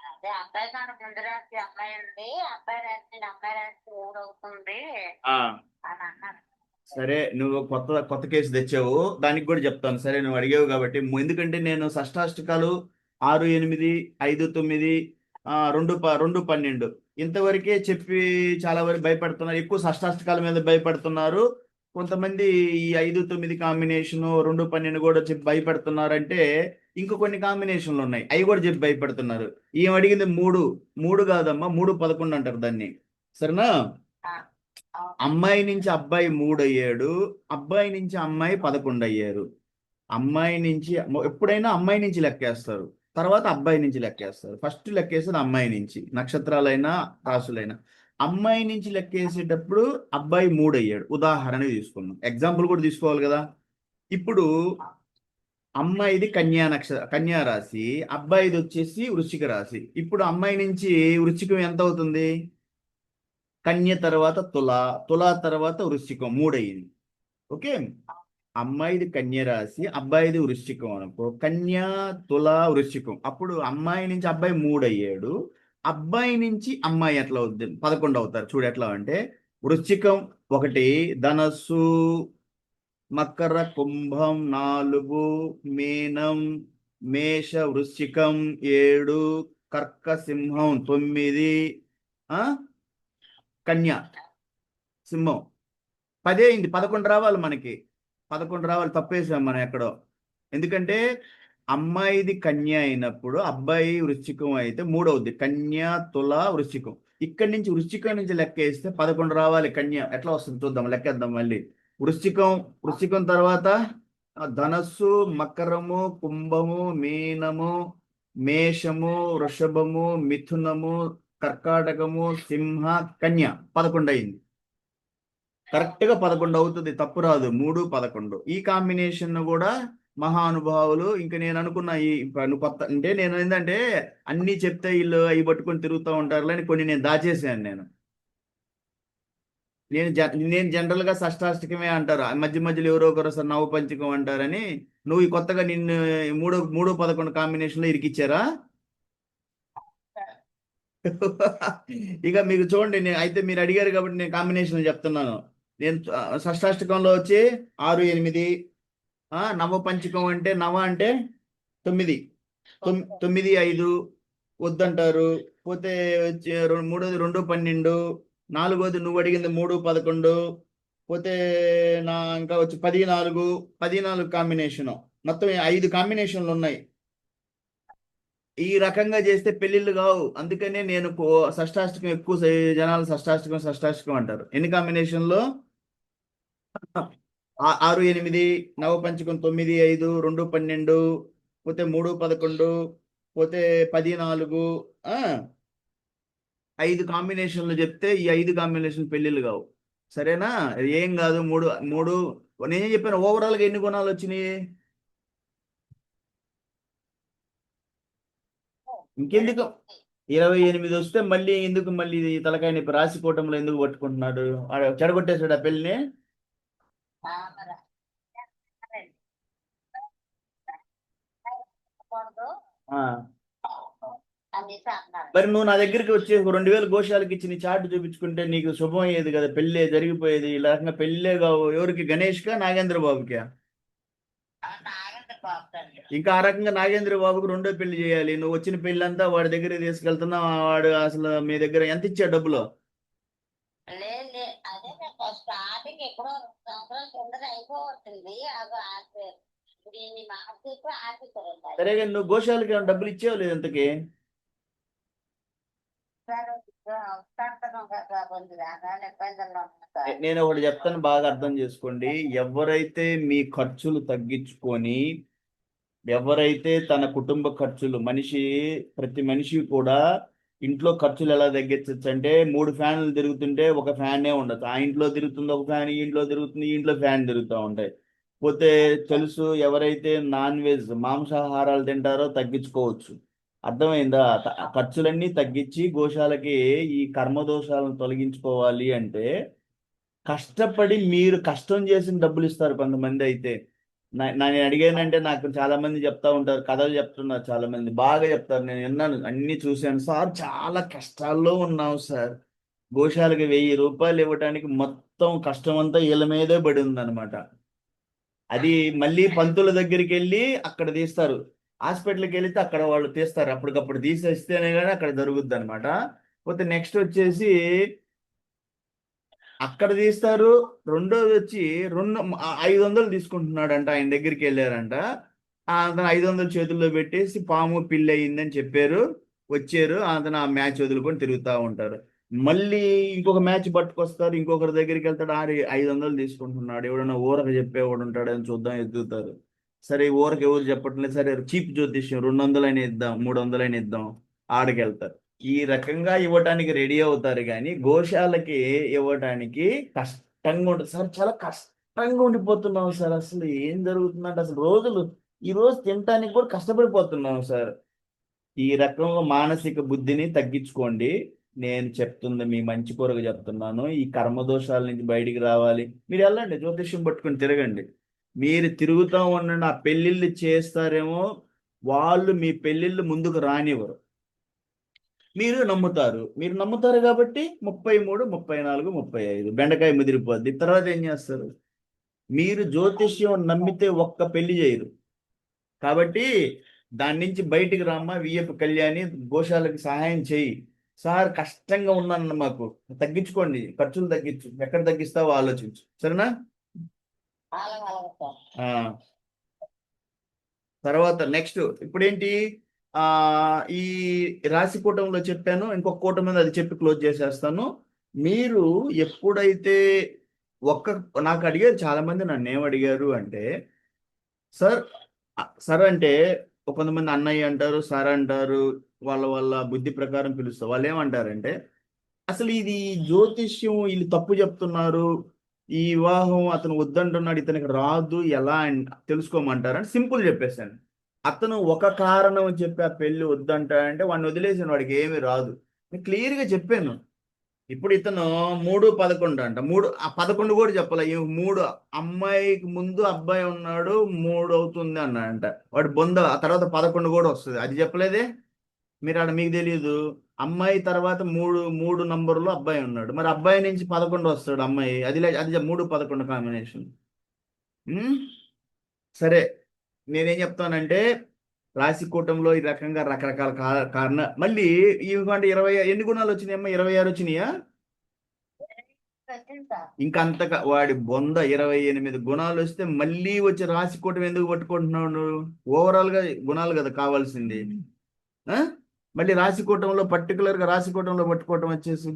అదే అబ్బాయి కన్నా ముందు రాసి అమ్మాయి ఉంది, అబ్బాయి రాసి అమ్మాయి రాసి ఊరవుతుంది అని అన్నారు. సరే, నువ్వు కొత్త కొత్త కేసు తెచ్చావు, దానికి కూడా చెప్తాను. సరే, నువ్వు అడిగావు కాబట్టి. ఎందుకంటే నేను షష్టాష్టకాలు 6, 8, 5, 9, 2, 12 ఇంతవరకే చెప్పి చాలా వరకు భయపడుతున్నారు. ఎక్కువ షష్టాష్టకాల మీద భయపడుతున్నారు. కొంతమంది ఈ 5, 9 కాంబినేషన్, 2, 12 కూడా చెప్పి భయపడుతున్నారంటే ఇంకో కొన్ని కాంబినేషన్లు ఉన్నాయి, అవి కూడా చెప్పి భయపడుతున్నారు. ఏం అడిగింది? 3 కాదమ్మా, 3, 11 అంటారు దాన్ని. సరేనా? అమ్మాయి నుంచి అబ్బాయి 3 అయ్యాడు, అబ్బాయి నుంచి అమ్మాయి 11 అయ్యారు. అమ్మాయి నుంచి ఎప్పుడైనా అమ్మాయి నుంచి లెక్కేస్తారు, తర్వాత అబ్బాయి నుంచి లెక్కేస్తారు. ఫస్ట్ లెక్కేసేది అమ్మాయి నుంచి, నక్షత్రాలైనా రాసులైనా. అమ్మాయి నుంచి లెక్కేసేటప్పుడు అబ్బాయి 3 అయ్యాడు, ఉదాహరణ తీసుకున్నాం. ఎగ్జాంపుల్ కూడా తీసుకోవాలి కదా. ఇప్పుడు అమ్మాయిది కన్యా రాశి, అబ్బాయిది వచ్చేసి వృశ్చిక రాశి. ఇప్పుడు అమ్మాయి నుంచి వృశ్చికం ఎంత అవుతుంది? కన్య తర్వాత తుల తర్వాత వృశ్చికం 3 అయ్యింది. ఓకే, అమ్మాయిది కన్య రాశి, అబ్బాయిది వృశ్చికం అనుకో. కన్యా తుల వృశ్చికం. అప్పుడు అమ్మాయి నుంచి అబ్బాయి 3 అయ్యాడు, అబ్బాయి నుంచి అమ్మాయి ఎట్లా అవుద్ది? 11 అవుతారు. చూడు ఎట్లా అంటే, వృశ్చికం 1, ధనస్సు, మకర, కుంభం 4, మీనం, మేష, వృశ్చికం 7, కర్క, సింహం 9, కన్య, సింహం 10 అయింది. 11 రావాలి మనకి, 11 రావాలి. తప్పేసాం మనం ఎక్కడో. ఎందుకంటే అమ్మాయిది కన్య అయినప్పుడు అబ్బాయి వృశ్చికం అయితే 3 అవుద్ది. కన్య, తుల, వృశ్చికం. ఇక్కడి నుంచి వృశ్చికం నుంచి లెక్క వేస్తే 11 రావాలి. కన్య ఎట్లా వస్తుంది చూద్దాం, లెక్కేద్దాం మళ్ళీ. వృశ్చికం తర్వాత ధనస్సు, మకరము, కుంభము, మీనము, మేషము, వృషభము, మిథునము, కర్కాటకము, సింహ, కన్య 11 అయింది. కరెక్ట్ గా 11 అవుతుంది, తప్పు రాదు. 3, 11 ఈ కాంబినేషన్ కూడా మహానుభావులు. ఇంకా నేను అనుకున్న ఈ కొత్త అంటే నేను ఏంటంటే అన్ని చెప్తే వీళ్ళు అవి పట్టుకొని తిరుగుతూ ఉంటారు అని కొన్ని నేను దాచేసాను. నేను జనరల్ గా షష్టాష్టకమే అంటారు, మధ్య మధ్యలో ఎవరో ఒకరు సార్ నవపంచకం అంటారని. నువ్వు ఈ కొత్తగా నిన్ను 3, 3, 11 కాంబినేషన్ లో ఇరికిచ్చారా? ఇక మీకు చూడండి, అయితే మీరు అడిగారు కాబట్టి నేను కాంబినేషన్ చెప్తున్నాను. నేను షష్టాష్టకంలో వచ్చి 6, 8, నవపంచకం అంటే నవ అంటే 9, 9, 5 వద్దంటారు. పోతే మూడోది 2, 12, నాలుగోది నువ్వు అడిగింది 3, 11. పోతే ఇంకా వచ్చి 14 కాంబినేషన్. మొత్తం 5 కాంబినేషన్లు ఉన్నాయి. ఈ రకంగా చేస్తే పెళ్ళిళ్ళు కావు. అందుకనే నేను షష్టాష్టకం ఎక్కువ జనాలు షష్టాష్టకం షష్టాష్టకం అంటారు. ఎన్ని కాంబినేషన్లో? 6 8, నవపంచకం 9 5, 2 12, పోతే 3 11, పోతే 10 4, 5 కాంబినేషన్లు చెప్తే ఈ 5 కాంబినేషన్ పెళ్ళిళ్ళు కావు. సరేనా? ఏం కాదు. మూడు మూడు నేనేం చెప్పాను, ఓవరాల్గా ఎన్ని గుణాలు వచ్చినాయి? ఇంకెందుకు 28 వస్తే మళ్ళీ ఎందుకు, మళ్ళీ ఇది తలకాయ నొప్పి? రాశికోటంలో ఎందుకు పట్టుకుంటున్నాడు? చెడగొట్టేశాడు ఆ పెళ్ళిని. ఆ, మరి కూడదు ఆ. అనేసి అన్నారు. మరి నువ్వు నా దగ్గరికి వచ్చి ఒక 2000 గోశాలకి ఇచ్చి నీ చార్ట్ చూపించుకుంటే నీకు శుభం అయ్యేది కదా, పెళ్ళే జరిగిపోయేది. ఇలా రకంగా పెళ్ళే కావు. ఎవరికి? గణేష్కా నాగేంద్ర బాబుకా? నాగేంద్ర బాబు గారు. ఇంకా ఆ రకంగా నాగేంద్ర బాబుకు రెండో పెళ్లి చేయాలి. నువ్వు వచ్చిన పెళ్ళంతా వాడి దగ్గరికి తీసుకెళ్తున్నావు. వాడు అసలు మీ దగ్గర ఎంత ఇచ్చాడు డబ్బులు? లేదు లేదు, అదే స్టార్టింగ్ ఎక్కడో 2 సంవత్సరాల కిందట అయిపోతుంది. అది ఆపేరు. దీన్ని మార్చి ఆపేశారండి. సరే కానీ నువ్వు గోశాలకి ఏమైనా డబ్బులు ఇచ్చావు లేదు ఇంతకి? సరే వస్తాను కదా, కొంచెం రకాల ఇబ్బందుల్లో ఉన్నా సార్. నేను ఒకటి చెప్తాను, బాగా అర్థం చేసుకోండి. ఎవరైతే మీ ఖర్చులు తగ్గించుకొని, ఎవరైతే తన కుటుంబ ఖర్చులు, ప్రతి మనిషి కూడా ఇంట్లో ఖర్చులు ఎలా తగ్గించచ్చు అంటే, 3 ఫ్యాన్లు తిరుగుతుంటే ఒక ఫ్యానే ఉండదు. ఆ ఇంట్లో తిరుగుతుంది ఒక ఫ్యాన్, ఈ ఇంట్లో తిరుగుతుంది, ఈ ఇంట్లో ఫ్యాన్ తిరుగుతూ ఉంటాయి. పోతే తెలుసు, ఎవరైతే నాన్ వెజ్ మాంసాహారాలు తింటారో తగ్గించుకోవచ్చు. అర్థమైందా? ఖర్చులన్నీ తగ్గించి గోశాలకి ఈ కర్మదోషాలను తొలగించుకోవాలి అంటే, కష్టపడి మీరు కష్టం చేసిన డబ్బులు ఇస్తారు కొంతమంది. అయితే నేను అడిగానంటే, నాకు చాలా మంది చెప్తా ఉంటారు, కథలు చెప్తున్నారు, చాలా మంది బాగా చెప్తారు. నేను విన్నాను, అన్ని చూశాను. సార్ చాలా కష్టాల్లో ఉన్నాం సార్, గోశాలకి 1000 రూపాయలు ఇవ్వడానికి మొత్తం కష్టం అంతా వీళ్ళ మీదే పడి ఉందన్నమాట. అది మళ్ళీ పంతుల దగ్గరికి వెళ్ళి అక్కడ తీస్తారు. హాస్పిటల్కి వెళితే అక్కడ వాళ్ళు తీస్తారు, అప్పటికప్పుడు తీసేస్తేనే కానీ అక్కడ జరుగుద్ది అనమాట. పోతే నెక్స్ట్ వచ్చేసి అక్కడ తీస్తారు. రెండోది వచ్చి 500 తీసుకుంటున్నాడంట. ఆయన దగ్గరికి వెళ్ళారంట. అతను 500 చేతుల్లో పెట్టేసి పాము పిల్లి అయిందని చెప్పారు. వచ్చారు, అతను ఆ మ్యాచ్ వదులుకొని తిరుగుతూ ఉంటారు. మళ్ళీ ఇంకొక మ్యాచ్ పట్టుకొస్తారు, ఇంకొకరి దగ్గరికి వెళ్తాడు. 500 తీసుకుంటున్నాడు, ఎవడన్నా ఊరకు చెప్పేవాడు ఉంటాడని చూద్దాం, ఎదుగుతారు. సరే ఊరకు ఎవరు చెప్పట్లేదు, సరే చీప్ జ్యోతిష్యం 200 అయినా ఇద్దాం, 300 అయినా ఇద్దాం, ఆడికి వెళ్తారు. ఈ రకంగా ఇవ్వటానికి రెడీ అవుతారు, కానీ గోశాలకి ఇవ్వటానికి కష్టంగా ఉంటుంది సార్. చాలా కష్టంగా ఉండిపోతున్నాం సార్. అసలు ఏం జరుగుతుందంటే, అసలు ఈ రోజు తినటానికి కూడా కష్టపడిపోతున్నాం సార్. ఈ రకంగా మానసిక బుద్ధిని తగ్గించుకోండి. నేను చెప్తుంది మీ మంచి కొరకు చెప్తున్నాను. ఈ కర్మదోషాల నుంచి బయటికి రావాలి. మీరు వెళ్ళండి, జ్యోతిష్యం పట్టుకొని తిరగండి. మీరు తిరుగుతూ ఉండండి. ఆ పెళ్ళిళ్ళు చేస్తారేమో, వాళ్ళు మీ పెళ్ళిళ్ళు ముందుకు రానివ్వరు. మీరు నమ్ముతారు కాబట్టి 33, 34, 35 బెండకాయ ముదిరిపోద్ది. తర్వాత ఏం చేస్తారు? మీరు జ్యోతిష్యం నమ్మితే ఒక్క పెళ్లి చేయరు. కాబట్టి దాని నుంచి బయటికి రామ్మా. విఎఫ్ కళ్యాణి, గోశాలకు సహాయం చేయి. సార్ కష్టంగా ఉన్నాను, మాకు తగ్గించుకోండి, ఖర్చులు తగ్గించు. ఎక్కడ తగ్గిస్తావో ఆలోచించు, సరేనా? ఆ, తర్వాత నెక్స్ట్ ఇప్పుడేంటి? ఆ ఈ రాశి కూటంలో చెప్పాను, ఇంకొక కూటం మీద అది చెప్పి క్లోజ్ చేసేస్తాను. మీరు ఎప్పుడైతే నాకు అడిగారు చాలా మంది, నన్ను ఏం అడిగారు అంటే, సార్ సార్ అంటే కొంతమంది అన్నయ్య అంటారు, సార్ అంటారు, వాళ్ళ వాళ్ళ బుద్ధి ప్రకారం పిలుస్తారు. వాళ్ళు ఏమంటారంటే, అసలు ఇది జ్యోతిష్యం వీళ్ళు తప్పు చెప్తున్నారు, ఈ వివాహం అతను వద్దంటున్నాడు, ఇతనికి రాదు, ఎలా తెలుసుకోమంటారని సింపుల్ చెప్పేశాను. అతను ఒక కారణం చెప్పి ఆ పెళ్లి వద్దంటాడంటే వాడిని వదిలేసిన, వాడికి ఏమీ రాదు. నేను క్లియర్గా చెప్పాను. ఇప్పుడు ఇతను 3 11 అంట. 11 కూడా చెప్పాల. 3 అమ్మాయికి ముందు అబ్బాయి ఉన్నాడు, 3 అవుతుంది అన్నాడంట. వాడు బొంద. ఆ తర్వాత 11 కూడా వస్తుంది, అది చెప్పలేదే. మీకు తెలియదు. అమ్మాయి తర్వాత 3 నంబర్లో అబ్బాయి ఉన్నాడు, మరి అబ్బాయి నుంచి 11 వస్తాడు అమ్మాయి. అది 3 11 కాంబినేషన్. సరే, నేనేం చెప్తానంటే, రాశి కూటంలో ఈ రకంగా రకరకాల కారణ మళ్ళీ ఇవ్వండి. 20 ఎన్ని గుణాలు వచ్చినాయమ్మా? 26 వచ్చినాయా? ఇంకంతగా వాడి బొంద 28 గుణాలు వస్తే మళ్ళీ వచ్చి రాశి కూటం ఎందుకు పట్టుకుంటున్నావు నువ్వు? ఓవరాల్ గా గుణాలు కదా కావాల్సింది. ఆ? మళ్ళీ రాశికూటంలో పర్టికులర్గా రాశికూటంలో పట్టుకోవటం వచ్చేసి